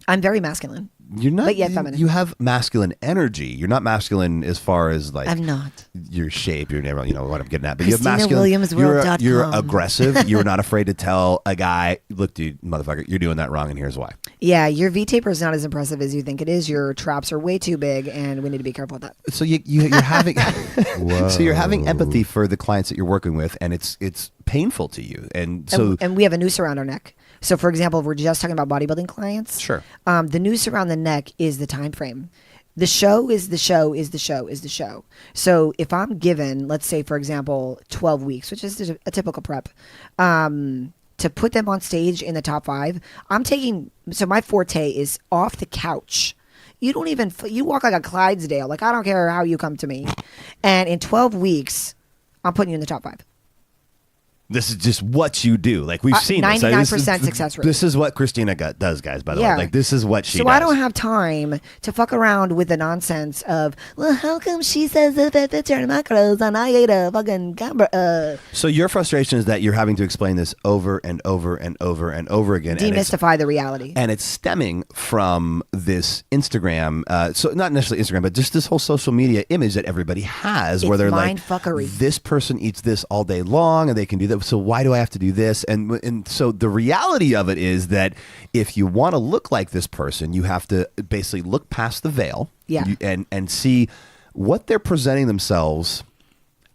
I'm very masculine. not. But yet feminine. You have masculine energy. You're not masculine as far as like I'm not. your shape. You're never, you know what I'm getting at. But you have ChristinaWilliamsWorld.com. You're aggressive. You're not afraid to tell a guy, look, dude, motherfucker, you're doing that wrong, and here's why. Yeah, your V-taper is not as impressive as you think it is. Your traps are way too big, and we need to be careful with that. So you're having so you're having empathy for the clients that you're working with, and it's painful to you, and so And we have a noose around our neck. So, for example, if we're just talking about bodybuilding clients, Sure. The noose around the neck is the time frame. The show is the show is the show is the show. So if I'm given, let's say, for example, 12 weeks, which is a typical prep, to put them on stage in the top 5, so my forte is off the couch. You walk like a Clydesdale. Like, I don't care how you come to me. And in 12 weeks, I'm putting you in the top 5. this is just what you do. Like, we've seen this. 99% success rate. This is what Christina does, guys, by the way. Like, this is what she does. So I don't have time to fuck around with the nonsense of, well, how come she says that it's her macros and I ate a fucking gamba? So your frustration is that you're having to explain this over and over and over and over again. Demystify the reality. And it's stemming from this Instagram, so not necessarily Instagram, but just this whole social media image that everybody has, where It's they're like, mind-fuckery. this person eats this all day long, and they can do that. So why do I have to do this? And so the reality of it is that if you want to look like this person, you have to basically look past the veil, Yeah. and see what they're presenting themselves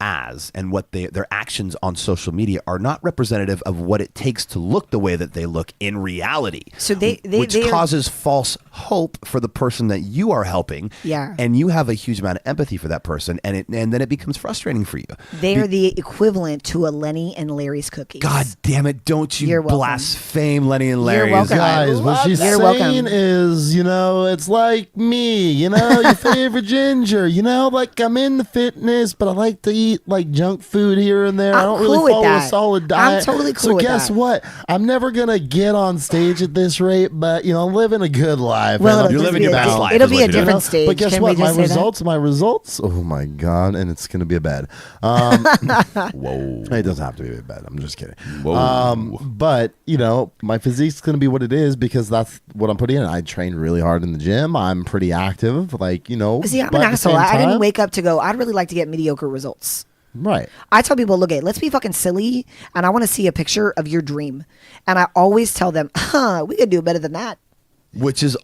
as and what their actions on social media are not representative of what it takes to look the way that they look in reality. So which causes false hope for the person that you are helping. Yeah. And you have a huge amount of empathy for that person, and then it becomes frustrating for you. They are the equivalent to a Lenny and Larry's cookies. God damn it! Don't you You're welcome. blaspheme Lenny and Larry's? welcome. Guys, what she's You're saying welcome. is, it's like me, your favorite ginger, like I'm into fitness, but I like to eat like junk food here and there. I I'm don't cool really with follow a that. solid I'm diet. totally cool so with guess that. what? I'm never gonna get on stage at this rate, but I'm living a good life. Well, and You're it'll living just your be best a, life it'll is be what a you're doing. different stage. But guess Can what? we just My say that? results. Oh my god! And it's gonna be a bad. Whoa. It doesn't have to be a bad. I'm just kidding. Whoa. But my physique's gonna be what it is because that's what I'm putting in. I train really hard in the gym. I'm pretty active. See, I'm but an at the asshole. same I didn't time- wake up to go, I'd really like to get mediocre results. Right. I tell people, look, let's be fucking silly, and I want to see a picture of your dream. And I always tell them, we could do better than that. Which is,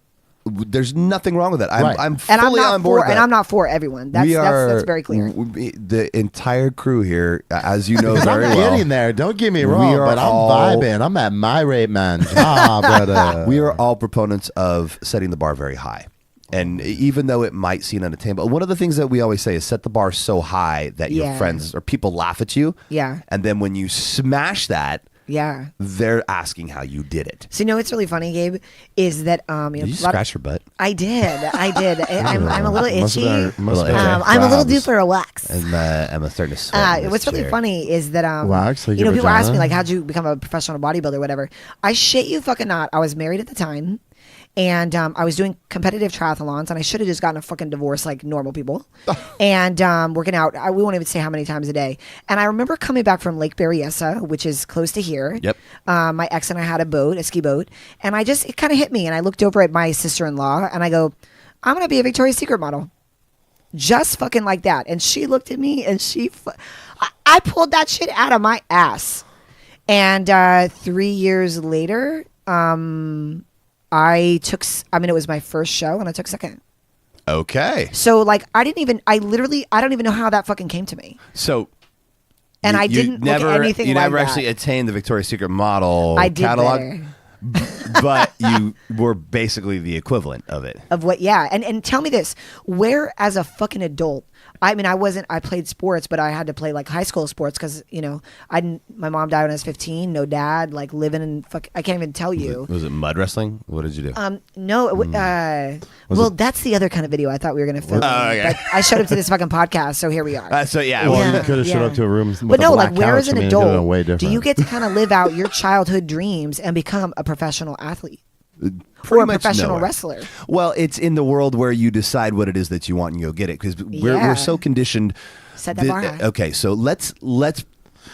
there's nothing wrong with that. I'm, Right. I'm And fully I'm not on board. for, with and that. I'm not for everyone. That's very clear. The entire crew here, as you know very I'm well, getting there. Don't get me We wrong, are but I'm all- vibing. I'm at my rate, man. Brother. we are all proponents of setting the bar very high. And even though it might seem unattainable, one of the things that we always say is set the bar so high that your Yeah. friends or people laugh at you. Yeah. And then when you smash that, Yeah. they're asking how you did it. So, what's really funny, Gabe, is that Did you a lot of- scratch your butt? I did. I'm a little Must have itchy. been- must have been Okay. I'm a little crabs. due for a wax. I'm starting to sweat. in this What's really chair. funny is that Wax, like your people ask me vagina? like, how'd you become a professional bodybuilder or whatever. I shit you fucking not. I was married at the time, and I was doing competitive triathlons, and I should have just gotten a fucking divorce like normal people, and working out. We won't even say how many times a day. And I remember coming back from Lake Berryessa, which is close to here. Yep. My ex and I had a ski boat, and it kind of hit me, and I looked over at my sister-in-law, and I go, I'm gonna be a Victoria's Secret model. Just fucking like that. And she looked at me and I pulled that shit out of my ass. And 3 years later, it was my first show and I took second. Okay. So I don't even know how that fucking came to me. So, And I you didn't look at anything You like never that. actually attained the Victoria's Secret model I did catalog, better. but you were basically the equivalent of it. Of what? Yeah. And tell me this, where as a fucking adult, I played sports, but I had to play like high school sports because, my mom died when I was 15, no dad, like living in I can't even tell you. Was it mud wrestling? What did you do? No. That's the other kind of video I thought we were going to film. Oh, okay. But I showed up to this fucking podcast, so here we are. So yeah, Or Yeah. you could have showed Yeah. up to a room with But a no, black like where couch. as an I mean, it could've been adult way do you different. get to kind of live out your childhood dreams and become a professional athlete Pretty or a much professional nowhere. wrestler? Well, it's in the world where you decide what it is that you want and you go get it because Yeah. we're so conditioned. Set that bar high. Okay, so let's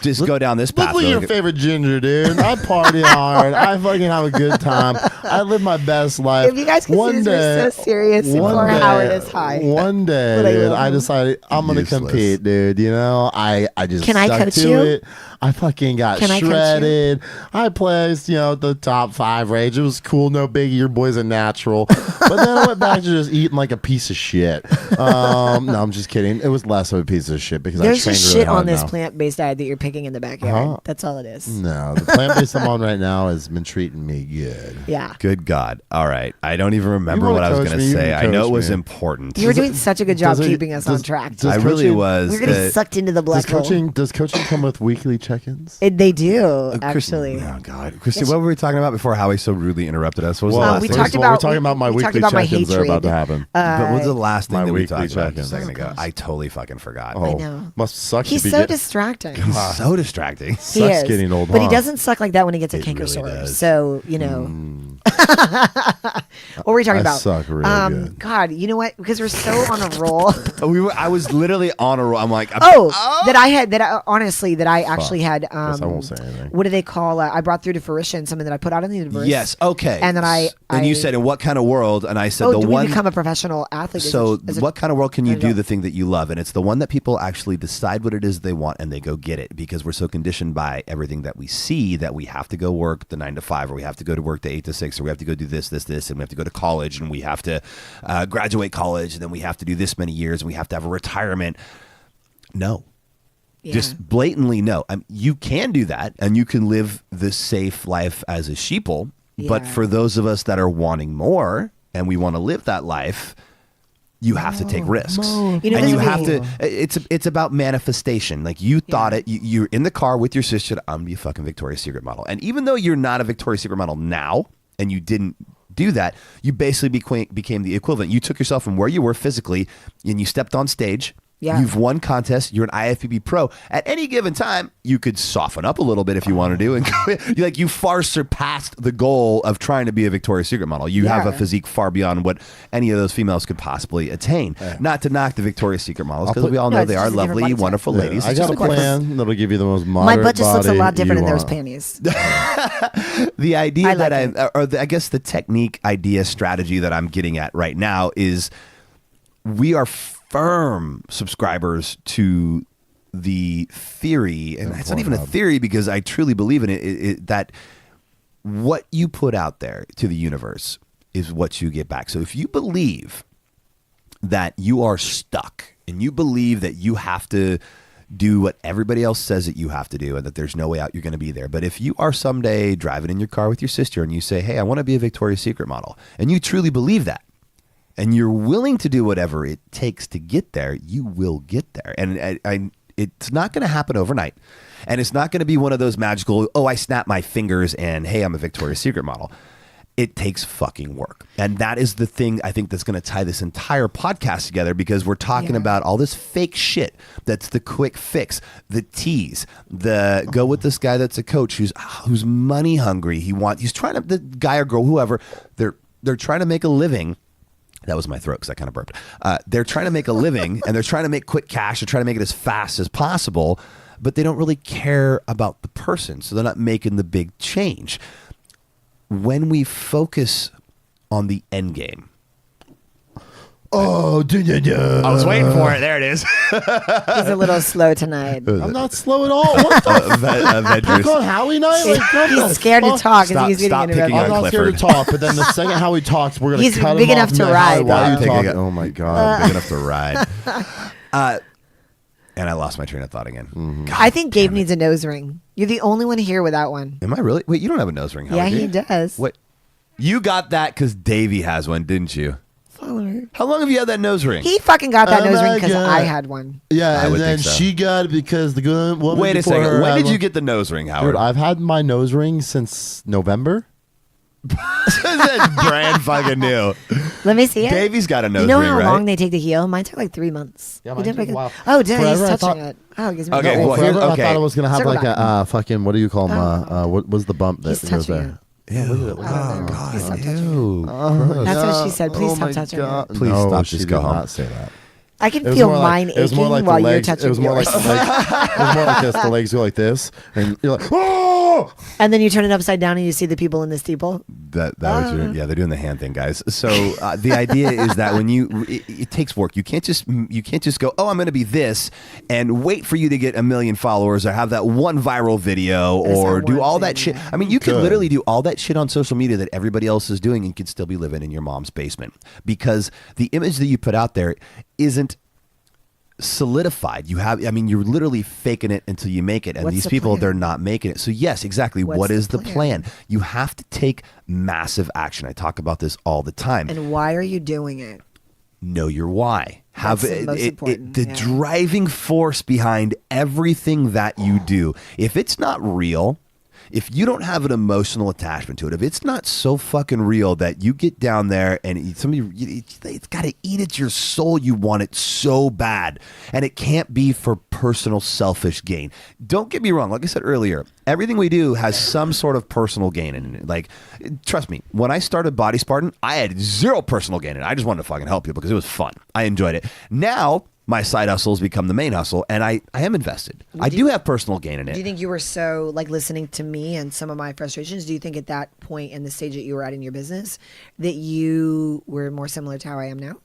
just go down this path. Look at really your quick. favorite ginger, dude. I party hard. I fucking have a good time. I live my best life. If you guys could see this, we're so serious before Howard is high. One day, But I dude, love I him. decided I'm gonna Useless. compete, dude. I just Can I stuck coach to you? it. I fucking got Can I coach you? shredded. I placed, the top 5 range. It was cool, no biggie. Your boy's a natural. But then I went back to just eating like a piece of shit. No, I'm just kidding. It was less of a piece of shit because There's I trained just really shit on hard this now. plant-based diet that you're picking in the backyard. That's all it is. No, the plant-based I'm on right now has been treating me good. Yeah. Good God! All right, I don't even remember wanna what I was coach going to me, you say. can I know coach it was me. important. You were doing such a good job does it- keeping us on does- track. does I really coaching- was. We're getting sucked into the black hole. Does coaching come with weekly check-ins? They do, Christy- actually. Oh God, Christy, what were we talking about before Howie so rudely interrupted us? What was the Well, last we thing? talked first of all, about- we're talking about my we talked weekly about my check-ins that are about to hatred. happen. But what was the last thing my that we weekly talked about just a check-ins. second ago? Oh, I totally fucking forgot. Oh, know. must suck. He's to be so get- distracting. So distracting. He sucks is. getting old, But he huh? doesn't suck like that when he gets a It canker really sore. does. So, what were we talking I about? suck real good. God, you know what? Because we're so on a roll. I was literally on a roll. I'm like, that I actually had. Guess I won't say anything. What do they call? I brought through to fruition something that I put out in the universe. yes, okay. And then and you said in what kind of world? And I said Oh, the do one. we become a professional athlete? So, what kind of world can you do adult? the thing that you love? And it's the one that people actually decide what it is they want and they go get it because we're so conditioned by everything that we see that we have to go work the 9 to 5 or we have to go to work the 8 to 6 Olympics, or we have to go do this, and we have to go to college, and we have to graduate college, and then we have to do this many years, and we have to have a retirement. No. Yeah. Just blatantly no. You can do that, and you can live the safe life as a sheeple, but Yeah. for those of us that are wanting more, and we want to live that life, you have to take risks. You know, and you this have is- to, it's about manifestation. Like you thought it, you're in the car with your sister, I'm gonna be a fucking Victoria's Secret model. And even though you're not a Victoria's Secret model now, and you didn't do that, you basically became the equivalent. You took yourself from where you were physically, and you stepped on stage. Yeah. You've won contests. You're an IFBB pro. At any given time, you could soften up a little bit if you wanted to, and you far surpassed the goal of trying to be a Victoria's Secret model. You have a Yeah. physique far beyond what any of those females could possibly attain. Not to knock the Victoria's Secret models, because we all No, know it's they are just a different lovely, body type. wonderful Yeah, ladies. I It's got just a a different- plan that'll give you the most My moderate butt just looks a body lot different you in those want. panties. The idea I that like I guess the technique, idea, strategy that I'm getting at right now is we are firm subscribers to the theory, and it's not even a theory because I truly believe in it, that what you put out there to the universe is what you get back. So if you believe that you are stuck and you believe that you have to do what everybody else says that you have to do and that there's no way out, you're going to be there. But if you are someday driving in your car with your sister and you say, hey, I want to be a Victoria's Secret model, and you truly believe that, and you're willing to do whatever it takes to get there, you will get there. And it's not going to happen overnight. And it's not going to be one of those magical, oh, I snap my fingers and hey, I'm a Victoria's Secret model. It takes fucking work. And that is the thing I think that's going to tie this entire podcast together, because we're talking about all this fake shit that's the quick fix, the tease, the go with this guy that's a coach who's money hungry. He's trying to, the guy or girl, whoever, they're trying to make a living. That was my throat because I kind of burped. They're trying to make a living and they're trying to make quick cash. They're trying to make it as fast as possible, but they don't really care about the person. So they're not making the big change. When we focus on the end game. Oh, I was waiting for it. There it is. He's a little slow tonight. I'm not slow at all. What the Avengers. fuck on Howie night? Like, come He's on. scared to talk Stop- because he's getting stop into picking it. on I'm not scared to Clifford. talk, but then the second Howie talks, we're gonna He's cut big him enough off to and then, ride. Howie, why are you Stop talking? picking Oh my god. Big enough to ride. And I lost my train of thought again. God I think Gabe damn it. needs a nose ring. You're the only one here without one. Am I really? Wait, you don't have a nose ring, Howard, Yeah, do he you? does. What? You got that because Davey has one, didn't you? Follower. How long have you had that nose ring? He fucking got that Oh nose my ring because God. I had one. Yeah, I and would then think so. she got it because the good woman Wait a before second. her When had did one. you get the nose ring, Howard? Dude, I've had my nose ring since November. That's brand fucking new. Let me see it. Davey's got a nose You know ring, how right? long they take to heal? Mine took like 3 months. Yeah, He mine did took like a while. Oh, damn, he's Forever I touching thought- it. Oh, it gives me Okay, no, well, Forever here's- I thought I was gonna have Circle like a fucking, what do you call them? What was the bump that He's goes touching there? it. Ew. Oh, God. Please stop touching it. Ew. That's what No. she said. Please Oh stop my touching God. it. Please No, stop, she just did go home. not say that. I can It was feel more mine like, it was aching more like while the you're legs. touching It was more like yours. the legs. It was more like this. The legs go like this, and you're like, oh! And then you turn it upside down and you see the people in the steeple. That was your, yeah, they're doing the hand thing, guys. So the idea is that when it takes work. You can't just go, oh, I'm going to be this, and wait for you to get 1 million followers or have that one viral video or that do one all thing, that shit. yeah. I mean, you could Good. literally do all that shit on social media that everybody else is doing and could still be living in your mom's basement, because the image that you put out there isn't solidified. You're literally faking it until you make it, and What's these the people, plan? they're not making it. So yes, exactly. What's What the is the plan? plan? You have to take massive action. I talk about this all the time. And why are you doing it? Know your why. Have That's the most important, the yeah. driving force behind everything that you do. If it's not real, if you don't have an emotional attachment to it, if it's not so fucking real that you get down there and it's got to eat at your soul, you want it so bad, and it can't be for personal selfish gain. Don't get me wrong. Like I said earlier, everything we do has some sort of personal gain in it. Like, trust me, when I started Body Spartan, I had zero personal gain in it. I just wanted to fucking help people because it was fun. I enjoyed it. Now my side hustle has become the main hustle, and I am invested. I do have personal gain in Do you it. think you were so, like, listening to me and some of my frustrations? Do you think at that point in the stage that you were at in your business that you were more similar to how I am now?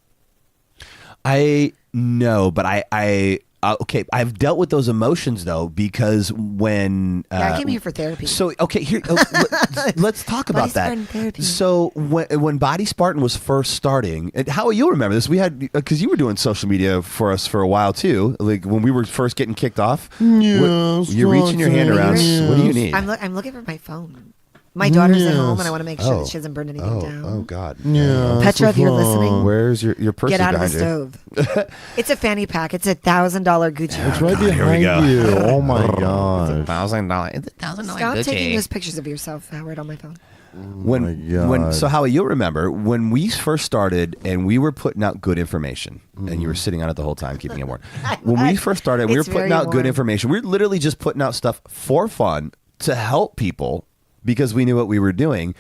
I know, but I Okay, I've dealt with those emotions though, because when Yeah, I came here for therapy. So okay, here let's talk Body about that. Spartan therapy. So when Body Spartan was first starting, and how you'll remember this, we had because you were doing social media for us for a while too. Like when we were first getting kicked off. Yes, you're reaching your hand around. yes. What do you need? I'm looking for my phone. My daughter's at home, Yes. and I want to make sure that she hasn't burned anything down. Oh God. Yeah. Petra, if you're listening, Where's your purse? get out of the behind you? stove. It's a fanny pack. It's $1,000 Gucci. It's right here we behind go. you. Oh my god. $1,000. Stop taking those pictures of yourself, Howard, on my phone. When so Howie, you'll remember when we first started and we were putting out good information, and you were sitting on it the whole time, keeping it warm. When we first started, we were It's putting very out good warm. information. We were literally just putting out stuff for fun to help people because we knew what we were doing.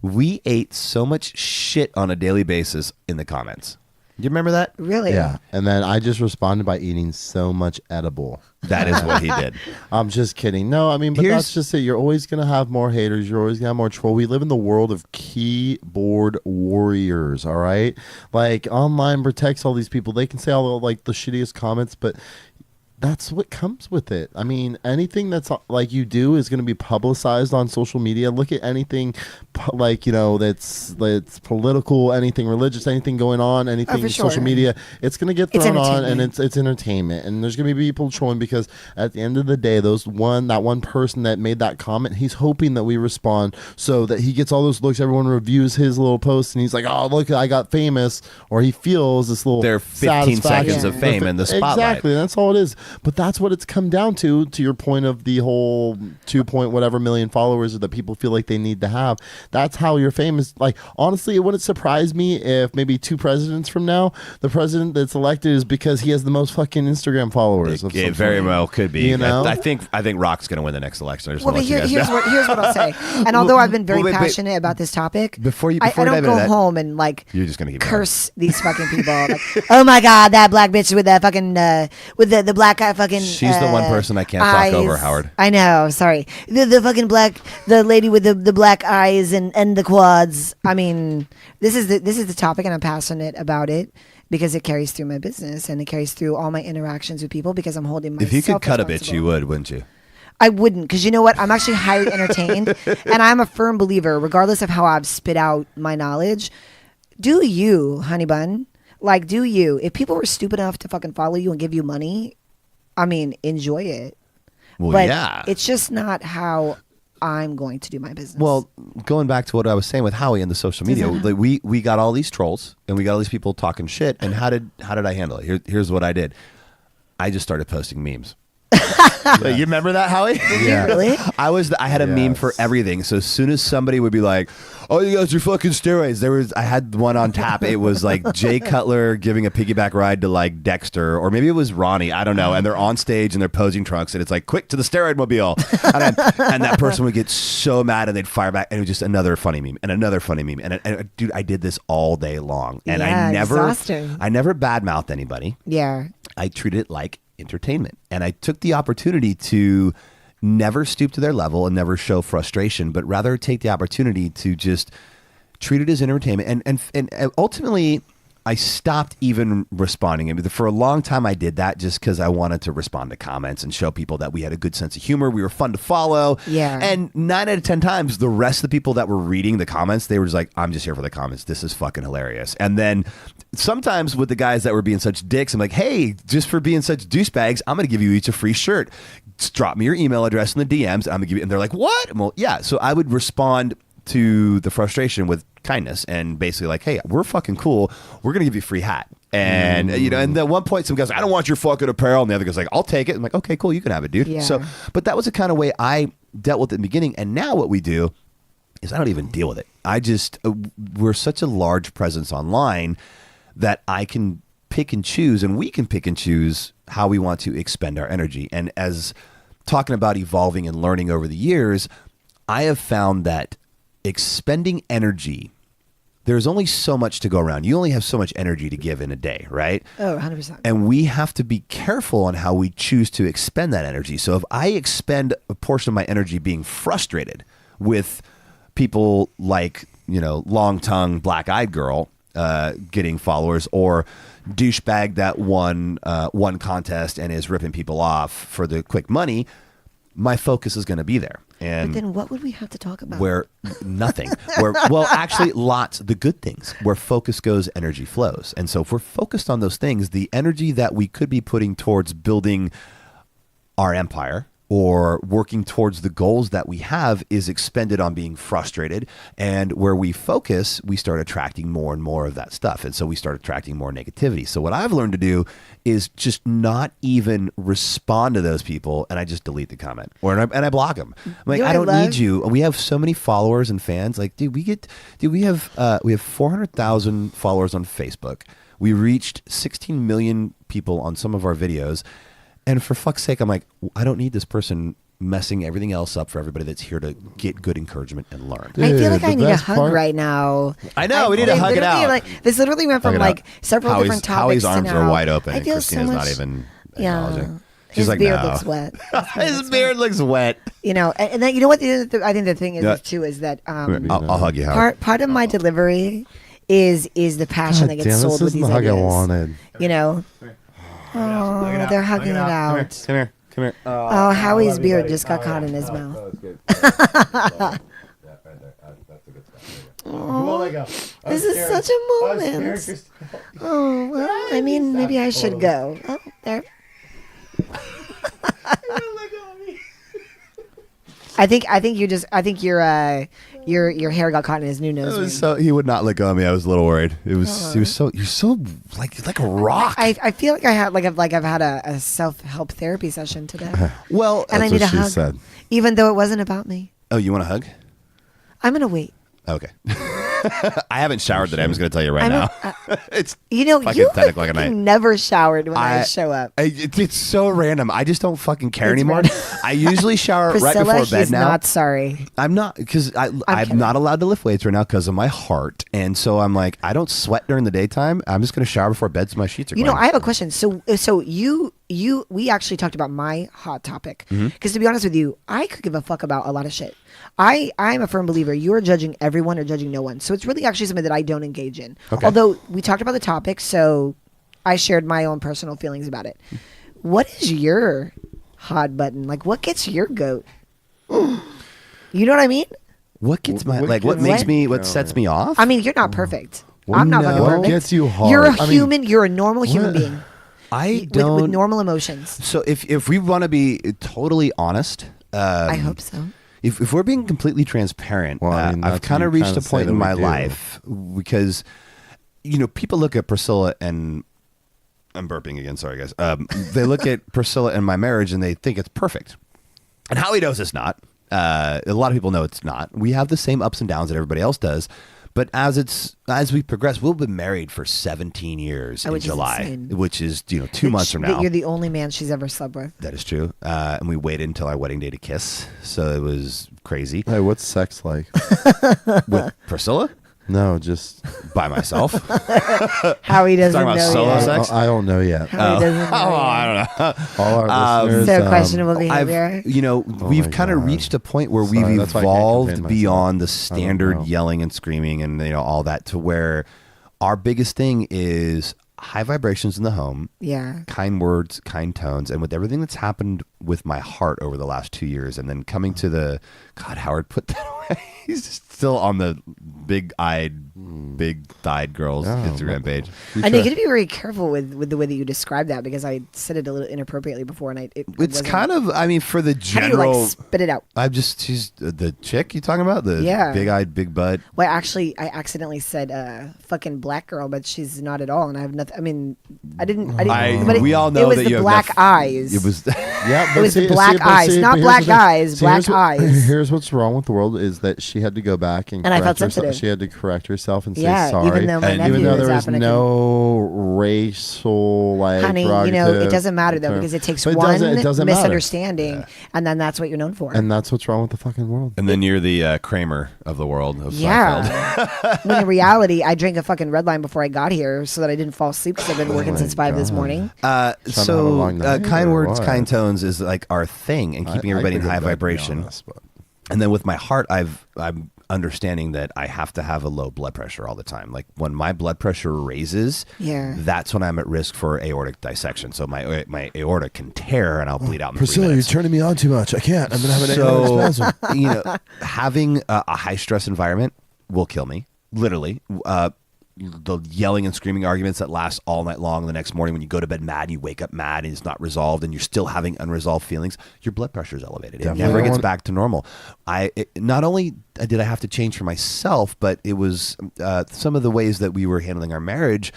We ate so much shit on a daily basis in the comments. Do you remember that? Really? Yeah. And then I just responded by eating so much edible. That is what he did. I'm just kidding. No, I mean, but Here's- that's just it. You're always going to have more haters. You're always going to have more troll. We live in the world of keyboard warriors, all right? Like, online protects all these people. They can say all the, like, the shittiest comments, but that's what comes with it. I mean, anything that's like you do is going to be publicized on social media. Look at anything like, you know, that's political, anything religious, anything going on, anything for social sure. media. It's going to get It's thrown on, and entertainment. it's entertainment. And there's going to be people trolling because at the end of the day, that one person that made that comment, he's hoping that we respond so that he gets all those looks. Everyone reviews his little post, and he's like, "Oh, look, I got famous," or he feels this little Their 15 satisfaction. seconds of fame in the spotlight. Exactly, that's all it is. But that's what it's come down to your point of the whole 2 point whatever million followers that people feel like they need to have. That's how you're famous. Like, honestly, it wouldn't surprise me if maybe 2 presidents from now, the president that's elected is because he has the most fucking Instagram followers. of It some very sort. well could be. You know? I think Rock's going to win the next election. I just Well, want but to let you guys know. here's what I'll say. And although I've been very Wait, wait. passionate about this topic, Before you I dive don't into go that, home and like You're just gonna keep curse these fucking people. Like, oh my god, that black bitch with the fucking with the black guy fucking. She's the one person I can't talk over, Howard. I know. Sorry, the fucking the lady with the black eyes and the quads. I mean, this is the topic, and I'm passionate about it. Because it carries through my business and it carries through all my interactions with people because I'm holding myself If you could cut a bitch, responsible. you would, wouldn't you? I wouldn't, because you know what? I'm actually highly entertained, and I'm a firm believer, regardless of how I've spit out my knowledge. Do you, honey bun? Like, do you? If people were stupid enough to fucking follow you and give you money, I mean, enjoy it. Well, But yeah. it's just not how I'm going to do my business. Well, going back to what I was saying with Howie and the social media, like we got all these trolls and we got all these people talking shit. And how did I handle it? Here's what I did. I just started posting memes. You remember that, Howie? Yeah. Really? I had a meme for Yes. everything. So as soon as somebody would be like, "Oh, you guys are fucking steroids," I had one on tap. It was like Jay Cutler giving a piggyback ride to like Dexter, or maybe it was Ronnie. I don't know. And they're on stage and they're posing trunks, and it's like, "Quick to the steroid mobile," and that person would get so mad and they'd fire back, and it was just another funny meme and another funny meme. And dude, I did this all day long, and Yeah, I never exhausting. badmouthed anybody. Yeah. I treated it like entertainment. And I took the opportunity to never stoop to their level and never show frustration, but rather take the opportunity to just treat it as entertainment. And ultimately, I stopped even responding. And for a long time, I did that just because I wanted to respond to comments and show people that we had a good sense of humor. We were fun to follow. Yeah. And 9 out of 10 times, the rest of the people that were reading the comments, they were just like, "I'm just here for the comments. This is fucking hilarious." And then sometimes with the guys that were being such dicks, I'm like, "Hey, just for being such douchebags, I'm going to give you each a free shirt. Just drop me your email address in the DMs. I'm going to give you," and they're like, "What?" Well, yeah. So I would respond to the frustration with kindness and basically like, "Hey, we're fucking cool. We're going to give you a free hat." And, you know, and at one point some guys, "I don't want your fucking apparel." And the other guy's like, "I'll take it." I'm like, "Okay, cool. You can have it, dude." Yeah. So, but that was the kind of way I dealt with it in the beginning. And now what we do is I don't even deal with it. I just, we're such a large presence online that I can pick and choose, and we can pick and choose how we want to expend our energy. And as talking about evolving and learning over the years, I have found that expending energy, there's only so much to go around. You only have so much energy to give in a day, right? Oh, 100%. And we have to be careful on how we choose to expend that energy. So if I expend a portion of my energy being frustrated with people like, you know, long tongue, black eyed girl, getting followers, or douchebag that won one contest and is ripping people off for the quick money, my focus is going to be there. And But then what would we have to talk about? where nothing, where well, actually, lots the good things. Where focus goes, energy flows. And so, if we're focused on those things, the energy that we could be putting towards building our empire or working towards the goals that we have is expended on being frustrated. And where we focus, we start attracting more and more of that stuff. And so we start attracting more negativity. So what I've learned to do is just not even respond to those people, and I just delete the comment, and I block them. I'm like, You know I what don't I love? need you. We have so many followers and fans. Like, dude, we have 400,000 followers on Facebook. We reached 16 million people on some of our videos. And for fuck's sake, I'm like, I don't need this person messing everything else up for everybody that's here to get good encouragement and learn. I feel Dude, like I the need a best hug part- right now. I know, we need to hug it literally, out. Like, this literally went from Hug it like out. several different topics. Howie's arms to are now. wide open, I and feel Christina's so not much, even Yeah. acknowledging. She's His like, beard no. looks wet. His beard looks wet. You know, and then you know what? I think the thing is Yeah. too is that I'll hug you, Howie. part of my delivery is the passion that God gets damn, sold this with isn't these the hug I ideas. wanted. You know. Oh, they're hugging it out. Come here. Come here. Oh, Howie's beard just got caught in his mouth. This is such a moment. Oh, well, I mean, maybe I should go. Oh, there. I think your hair got caught in his new nose ring. So he would not let go of me. I was a little worried. He was so you're so like a rock. I feel like I've had a self-help therapy session today, well, and I That's need a what she hug, said. even though it wasn't about me. oh, you want a hug? I'm gonna wait. Okay. I haven't showered today. I'm just going to tell you right I'm now. a- It's You know, fucking you 10 o'clock at fucking night. never showered when I show up. It's so random. I just don't fucking care It's anymore. random. I usually shower right Priscilla, before bed he's now. not sorry. I'm not because I'm kidding. not allowed to lift weights right now because of my heart, and so I'm like I don't sweat during the daytime. I'm just going to shower before bed so my sheets are. You know, clean. I have a question. So we actually talked about my hot topic Mm-hmm. because to be honest with you, I could give a fuck about a lot of shit. I'm a firm believer you are judging everyone or judging no one. So it's really actually something that I don't engage in. Okay. Although we talked about the topic, so I shared my own personal feelings about it. What is your hot button? Like, what gets your goat? You know what I mean? what gets my What like what gets- makes What? me what sets me off? I mean, you're not perfect. Well, I'm not no. fucking What perfect. gets you hard? You're a I mean, human. You're a normal human what- being I with don't. normal emotions. So if we want to be totally honest, I hope so. If we're being completely transparent, Well, I mean, I've that's kind what of you reached a kinda say point that in we my do. life because, you know, people look at Priscilla and I'm burping again. Sorry, guys. They look at Priscilla and my marriage and they think it's perfect. And Howie knows it's not. A lot of people know it's not. We have the same ups and downs that everybody else does. But as we progress, we'll be married for 17 years in Which is July, insane. which is 2 months from That now. you're the only man she's ever slept with. That is true. And we waited until our wedding day to kiss. So it was crazy. Hey, what's sex like? With Priscilla? No, just By myself? Howie doesn't Talking about know solo yet. sex? I don't know yet. Howie doesn't know Oh, yet. I don't know. All our listeners. So questionable I've, behavior. we've my kind of God. reached a point where Sorry, we've that's why I can't evolved contain myself. beyond the I don't standard know. yelling and screaming and all that to where our biggest thing is high vibrations in the home, Yeah. kind words, kind tones, and with everything that's happened with my heart over the last 2 years, and then coming to the God, Howard, put that away. He's just still on the big-eyed, big-thighed girls Oh, Instagram page. I know you got to be very careful with the way that you describe that because I said it a little inappropriately before, and it It's wasn't- kind of, I mean, for the How do you general. like spit it out? She's the chick you talking about, the Yeah. big-eyed, big butt. Well, actually, I accidentally said fucking black girl, but she's not at all, and I have nothing. I mean, I didn't. But we all know it was that the you have black enough- eyes. It was. Yeah, It was the black eyes, not but here's black the thing. guys, black here's eyes. Here's what's wrong with the world is that she had to go back and And I felt correct herself. sensitive. She had to correct herself and say Yeah, sorry. even though my And nephew even though was there was African. no racial like Honey, you know, it derogative doesn't matter though term. because it takes But one it doesn't matter. misunderstanding, and then that's what you're known for. And that's what's wrong with the fucking world. And then you're the Kramer of the world of Seinfeld. Yeah. When in reality, I drank a fucking red line before I got here so that I didn't fall asleep because I've been working my since 5 this God. morning. Trying to have a So long night kind or words, what? kind tones is like our thing, and keeping everybody in high vibration. And then with my heart, I'm understanding that I have to have a low blood pressure all the time. Like when my blood pressure raises, Yeah. that's when I'm at risk for aortic dissection. So my aorta can tear and I'll bleed out in 3 Priscilla, you're minutes. turning me on too much. I can't. I'm gonna have an So, aortic spasm. you know, having a high stress environment will kill me, literally. The yelling and screaming arguments that last all night long. The next morning when you go to bed mad, you wake up mad and it's not resolved and you're still having unresolved feelings, your blood pressure is elevated. It Definitely. never gets Yeah. back to normal. Not only did I have to change for myself, but it was some of the ways that we were handling our marriage.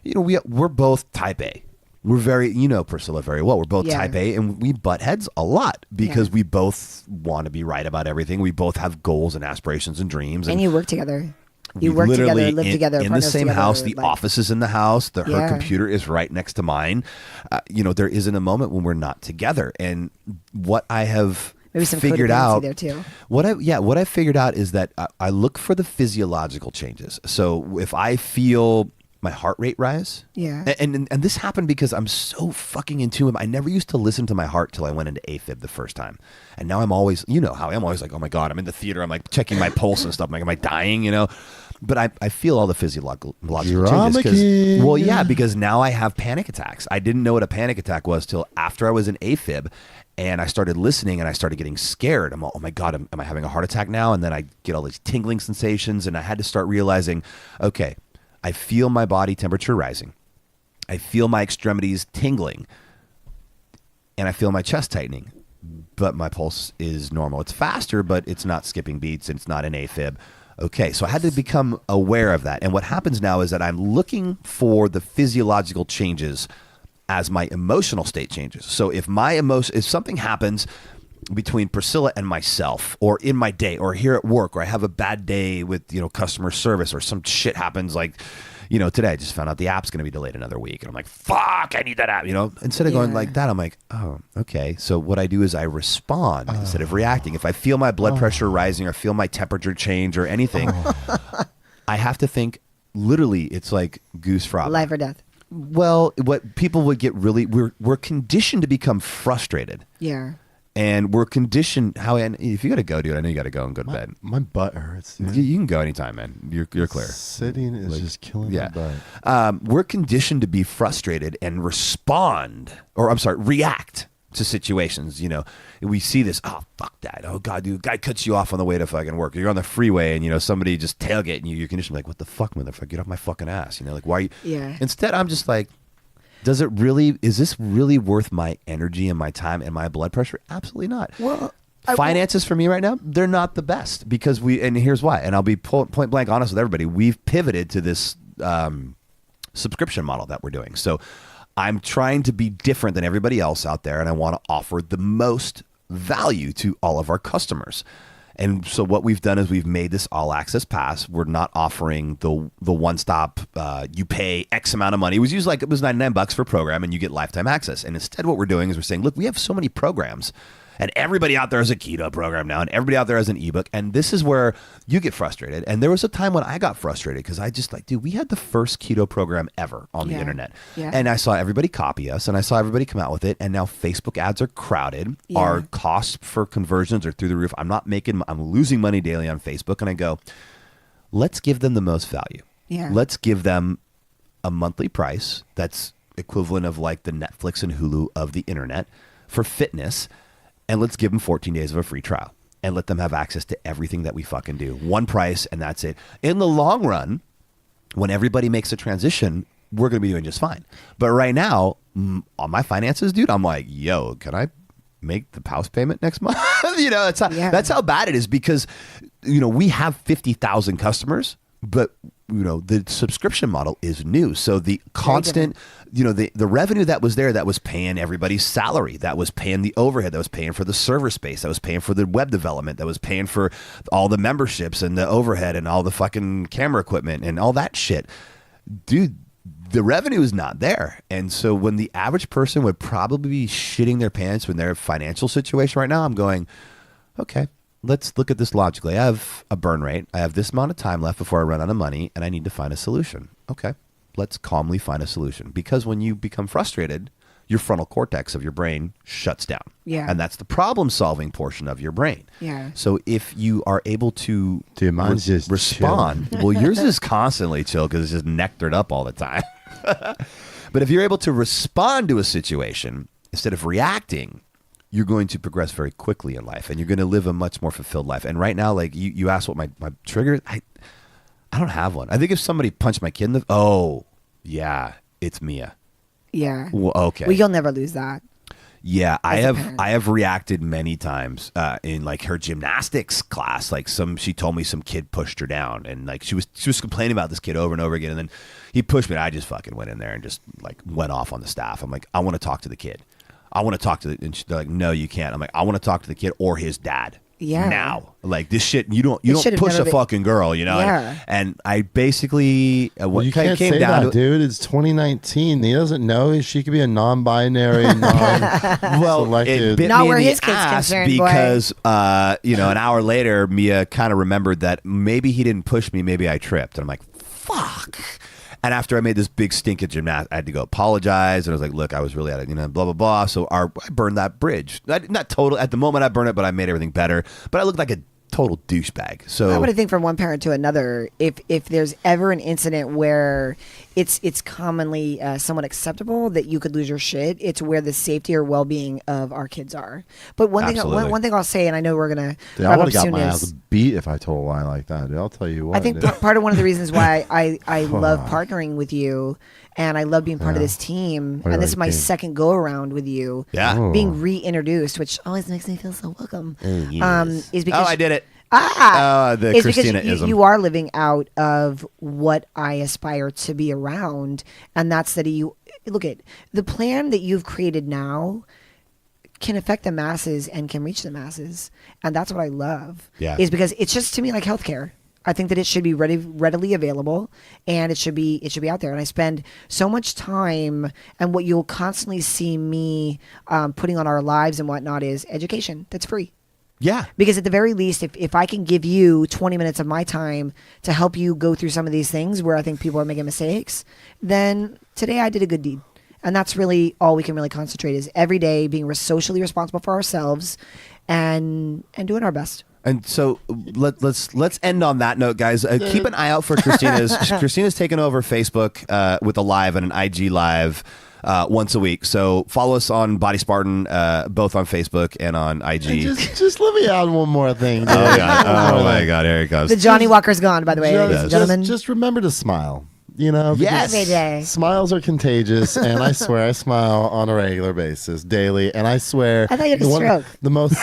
You know, we're both type A. We're very, you know, Priscilla very well. We're both Yeah. type A, and we butt heads a lot because Yeah. we both want to be right about everything. We both have goals and aspirations and dreams. And you work together. You we work literally together, live together, in the partners same together, house. The like- office is in the house. Her Yeah. computer is right next to mine. You know, there isn't a moment when we're not together. And what I have Maybe some figured codependency out there too. what I figured out is that I look for the physiological changes. So if I feel my heart rate rise, Yeah. and this happened because I'm so fucking in tune with. I never used to listen to my heart till I went into AFib the first time, and now I'm always, you know how I'm always like, oh my god, I'm in the theater, I'm like checking my pulse and stuff. I'm like, am I dying? You know. But I feel all the physiological Drama changes. king. Well, yeah, because now I have panic attacks. I didn't know what a panic attack was till after I was in AFib. And I started listening and I started getting scared. I'm all, oh my God, am I having a heart attack now? And then I get all these tingling sensations. And I had to start realizing, okay, I feel my body temperature rising. I feel my extremities tingling. And I feel my chest tightening. But my pulse is normal. It's faster, but it's not skipping beats. And it's not an AFib. Okay, so I had to become aware of that. And what happens now is that I'm looking for the physiological changes as my emotional state changes. So if if something happens between Priscilla and myself, or in my day, or here at work, or I have a bad day with, you know, customer service, or some shit happens like, you know, today I just found out the app's going to be delayed another week, and I'm like, fuck, I need that app. You know, instead of going Yeah. like that, I'm like, oh, okay. So what I do is I respond instead of reacting. If I feel my blood pressure rising, or feel my temperature change, or anything, I have to think. Literally, it's like goose frog. Life or death. Well, what people would get really, we're conditioned to become frustrated, Yeah. and we're conditioned. And if you got to go, dude, I know you got to go and go to bed. My butt hurts. dude. You can go anytime, man. You're clear. Sitting is just killing Yeah, my butt. we're conditioned to be frustrated and react to situations. You know, we see this. Oh fuck that! Oh god, dude, guy cuts you off on the way to fucking work. You're on the freeway, and you know somebody just tailgating you. You're conditioned like, what the fuck, motherfucker? Get off my fucking ass. You know, like why? Are you? Yeah. Instead, I'm just like, is this really worth my energy and my time and my blood pressure? Absolutely not. Well, Finances for me right now, they're not the best because and here's why. And I'll be point blank honest with everybody. We've pivoted to this subscription model that we're doing. So I'm trying to be different than everybody else out there, and I want to offer the most value to all of our customers. And so what we've done is we've made this all access pass. We're not offering the one stop. You pay X amount of money. It was usually like it was $99 for a program, and you get lifetime access. And instead, what we're doing is we're saying, look, we have so many programs. And everybody out there has a keto program now, and everybody out there has an ebook. And this is where you get frustrated. And there was a time when I got frustrated because I just like, dude, we had the first keto program ever on the Yeah. internet. Yeah. And I saw everybody copy us, and I saw everybody come out with it. And now Facebook ads are crowded. Yeah. Our costs for conversions are through the roof. I'm losing money daily on Facebook. And I go, let's give them the most value. Yeah. Let's give them a monthly price that's equivalent of like the Netflix and Hulu of the internet for fitness. And let's give them 14 days of a free trial and let them have access to everything that we fucking do. One price, and that's it. In the long run, when everybody makes a transition, we're going to be doing just fine. But right now, on my finances, dude, I'm like, yo, can I make the house payment next month? You know, that's how bad it is because, you know, we have 50,000 customers, but you know, the subscription model is new. So the constant, you know, the revenue that was there, that was paying everybody's salary, that was paying the overhead, that was paying for the server space, that was paying for the web development, that was paying for all the memberships and the overhead and all the fucking camera equipment and all that shit. Dude, the revenue is not there. And so when the average person would probably be shitting their pants with their financial situation right now, I'm going, okay, let's look at this logically. I have a burn rate. I have this amount of time left before I run out of money, and I need to find a solution. Okay, let's calmly find a solution. Because when you become frustrated, your frontal cortex of your brain shuts down. Yeah. And that's the problem solving portion of your brain. Yeah. So if you are able to Dude, mine's just respond, well, yours is constantly chill because it's just nectared up all the time. But if you're able to respond to a situation instead of reacting, you're going to progress very quickly in life and you're going to live a much more fulfilled life. And right now, like you asked what my trigger, I don't have one. I think if somebody punched my kid in the, oh, yeah, it's Mia. Yeah. Well, okay. Well, you'll never lose that. Yeah, I As a parent. have reacted many times in like her gymnastics class. Like she told me some kid pushed her down, and like she was complaining about this kid over and over again. And then he pushed me, and I just fucking went in there and just like went off on the staff. I'm like, I want to talk to the kid. I want to talk to the, and they're like, no, you can't. I'm like, I want to talk to the kid or his dad. Yeah. Now, like this shit, you don't should've push never a been- fucking girl, you know. Yeah. And I basically Well, you kind can't of came say down that, to dude. It's 2019. He doesn't know she could be a non-binary, well, non-selected. it bit Not me where in the his kid's ass concerned, boy. because an hour later, Mia kind of remembered that maybe he didn't push me, maybe I tripped, and I'm like, fuck. And after I made this big stink at gymnastics, I had to go apologize, and I was like, look, I was really at it, blah blah blah. So I burned that bridge. Not total at the moment I burned it, but I made everything better. But I looked like a total douchebag. So I would think from one parent to another, if there's ever an incident where it's commonly somewhat acceptable that you could lose your shit, it's where the safety or well-being of our kids are. But one Absolutely. thing I'll say, and I know we're gonna Dude, I wrap would up have got soon, my is ass beat if I told a lie like that. Dude, I'll tell you what. I think dude. part of one of the reasons why I love partnering with you and I love being part of this team, We're and this like is my team. second go around with you, yeah. Oh. being reintroduced, which always makes me feel so welcome. Is because Oh, I did it. The it's because Christina-ism. you are living out of what I aspire to be around, and that's that you look at the plan that you've created now can affect the masses and can reach the masses, and that's what I love. Yeah. Is because it's just to me like healthcare. I think that it should be readily available, and it should be out there. And I spend so much time, and what you'll constantly see me putting on our lives and whatnot is education that's free. Yeah. Because at the very least, if I can give you 20 minutes of my time to help you go through some of these things where I think people are making mistakes, then today I did a good deed. And that's really all we can really concentrate is every day being socially responsible for ourselves and doing our best. And so let's end on that note, guys. Keep an eye out for Christina's. Christina's taken over Facebook with a live and an IG live once a week. So follow us on Body Spartan, both on Facebook and on IG. And just let me add one more thing. Dude. Oh, God. One Oh more my thing. God, here it goes. The Johnny Walker's gone, by the way, ladies and Just, gentlemen. just remember to smile. You know, Yes. because Every day. Smiles are contagious, and I swear I smile on a regular basis, daily. And I swear, I thought you had a stroke. the most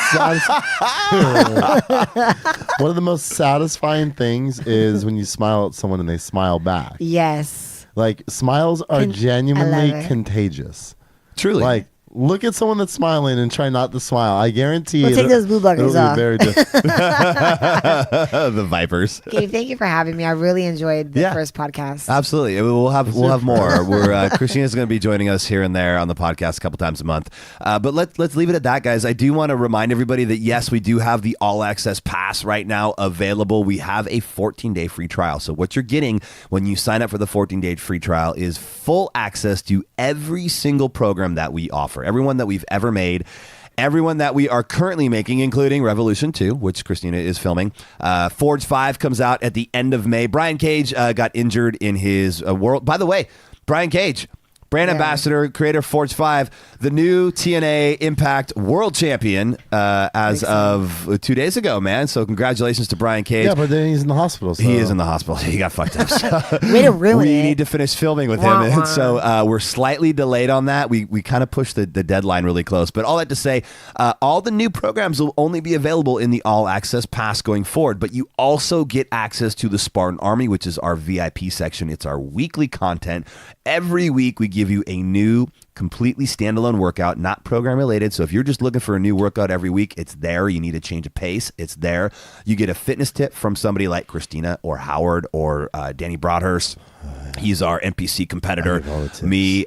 one of the most satisfying things is when you smile at someone and they smile back. Yes. Like smiles are I love genuinely it. contagious. Truly. Like, look at someone that's smiling and try not to smile. I guarantee We'll take those blue blockers it'll be off. very difficult. the Vipers. Gabe, thank you for having me. I really enjoyed the Yeah. first podcast. Absolutely. We'll have more. We're Christina's going to be joining us here and there on the podcast a couple times a month. But let's leave it at that, guys. I do want to remind everybody that yes, we do have the All Access Pass right now available. We have a 14-day free trial. So what you're getting when you sign up for the 14-day free trial is full access to every single program that we offer, everyone that we've ever made. Everyone that we are currently making, including Revolution 2, which Christina is filming. Forge 5 comes out at the end of May. Brian Cage got injured in his world. By the way, Brian Cage, brand ambassador, creator of Forge 5, the new TNA Impact World Champion as of 2 days ago, man. So congratulations to Brian Cage. Yeah, but then he's in the hospital. So. He is in the hospital. He got fucked up. So Way to ruin we it. need to finish filming with him. Wah, wah. And so we're slightly delayed on that. We kind of pushed the deadline really close. But all that to say, all the new programs will only be available in the All Access Pass going forward. But you also get access to the Spartan Army, which is our VIP section. It's our weekly content. Every week we give you a new completely standalone workout, not program related. So if you're just looking for a new workout every week, it's there. You need a change of pace, it's there. You get a fitness tip from somebody like Christina or Howard or Danny Broadhurst. He's our NPC competitor. all the tips. Me,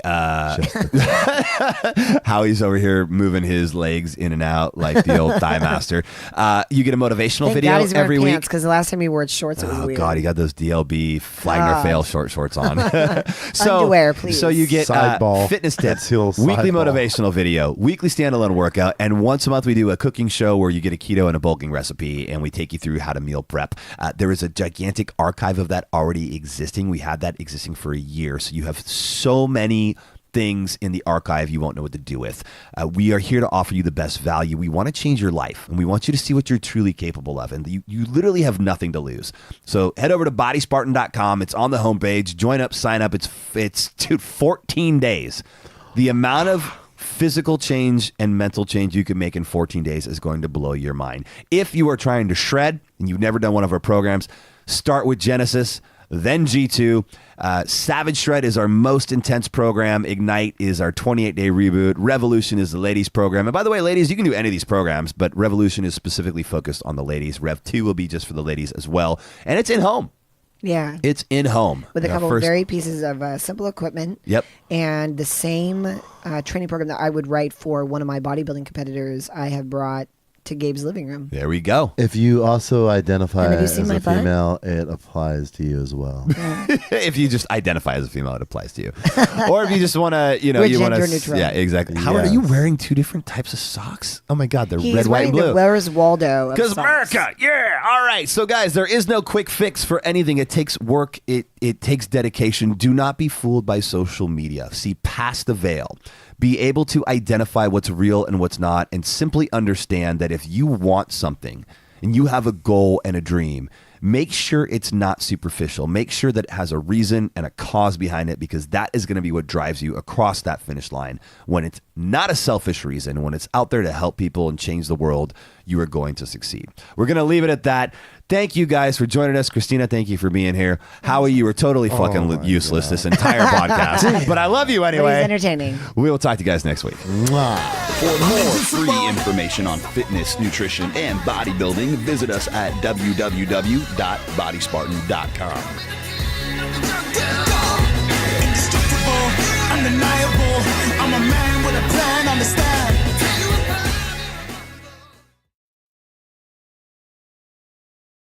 Howie's over here moving his legs in and out like the old thigh master. You get a motivational Thank video God he's wearing every pants week. because the last time he wore shorts, it was Oh weird. God, he got those DLB Flagner fail shorts on. Underwear, please. So you get Sideball. fitness tips, That's your weekly sideball. motivational video, weekly standalone workout, and once a month we do a cooking show where you get a keto and a bulking recipe, and we take you through how to meal prep. There is a gigantic archive of that already existing. We had that existing for a year, so you have so many things in the archive you won't know what to do with. We are here to offer you the best value. We want to change your life, and we want you to see what you're truly capable of, and you literally have nothing to lose. So head over to bodyspartan.com. It's on the homepage. Join up, sign up. It's 14 days. The amount of physical change and mental change you can make in 14 days is going to blow your mind. If you are trying to shred and you've never done one of our programs, start with Genesis, then G2. Savage Shred is our most intense program. Ignite is our 28-day reboot. Revolution is the ladies program. And by the way, ladies, you can do any of these programs, but Revolution is specifically focused on the ladies. Rev 2 will be just for the ladies as well. And it's in home. Yeah. It's in home. With a couple First- of very pieces of simple equipment. Yep. And the same training program that I would write for one of my bodybuilding competitors, I have brought to Gabe's living room. There we go. If you also identify And have you as seen my a butt? female, it applies to you as well. If you just identify as a female, it applies to you. Or if you just want to, We're you want gender to. neutral. Yeah, exactly. Howard, are Yes. you wearing two different types of socks? Oh my God, they're He's red, white, wearing and blue. the Where's Waldo of Because socks. America, yeah. All right. So, guys, there is no quick fix for anything. It takes work. It takes dedication. Do not be fooled by social media. See past the veil. Be able to identify what's real and what's not, and simply understand that if you want something and you have a goal and a dream, make sure it's not superficial. Make sure that it has a reason and a cause behind it, because that is going to be what drives you across that finish line. When it's not a selfish reason, when it's out there to help people and change the world, you are going to succeed. We're going to leave it at that. Thank you guys for joining us. Christina, thank you for being here. Howie, you were totally fucking useless this entire podcast, but I love you But he's anyway. entertaining. We will talk to you guys next week. Mwah. For more free information on fitness, nutrition, and bodybuilding, visit us at www.bodyspartan.com. I'm the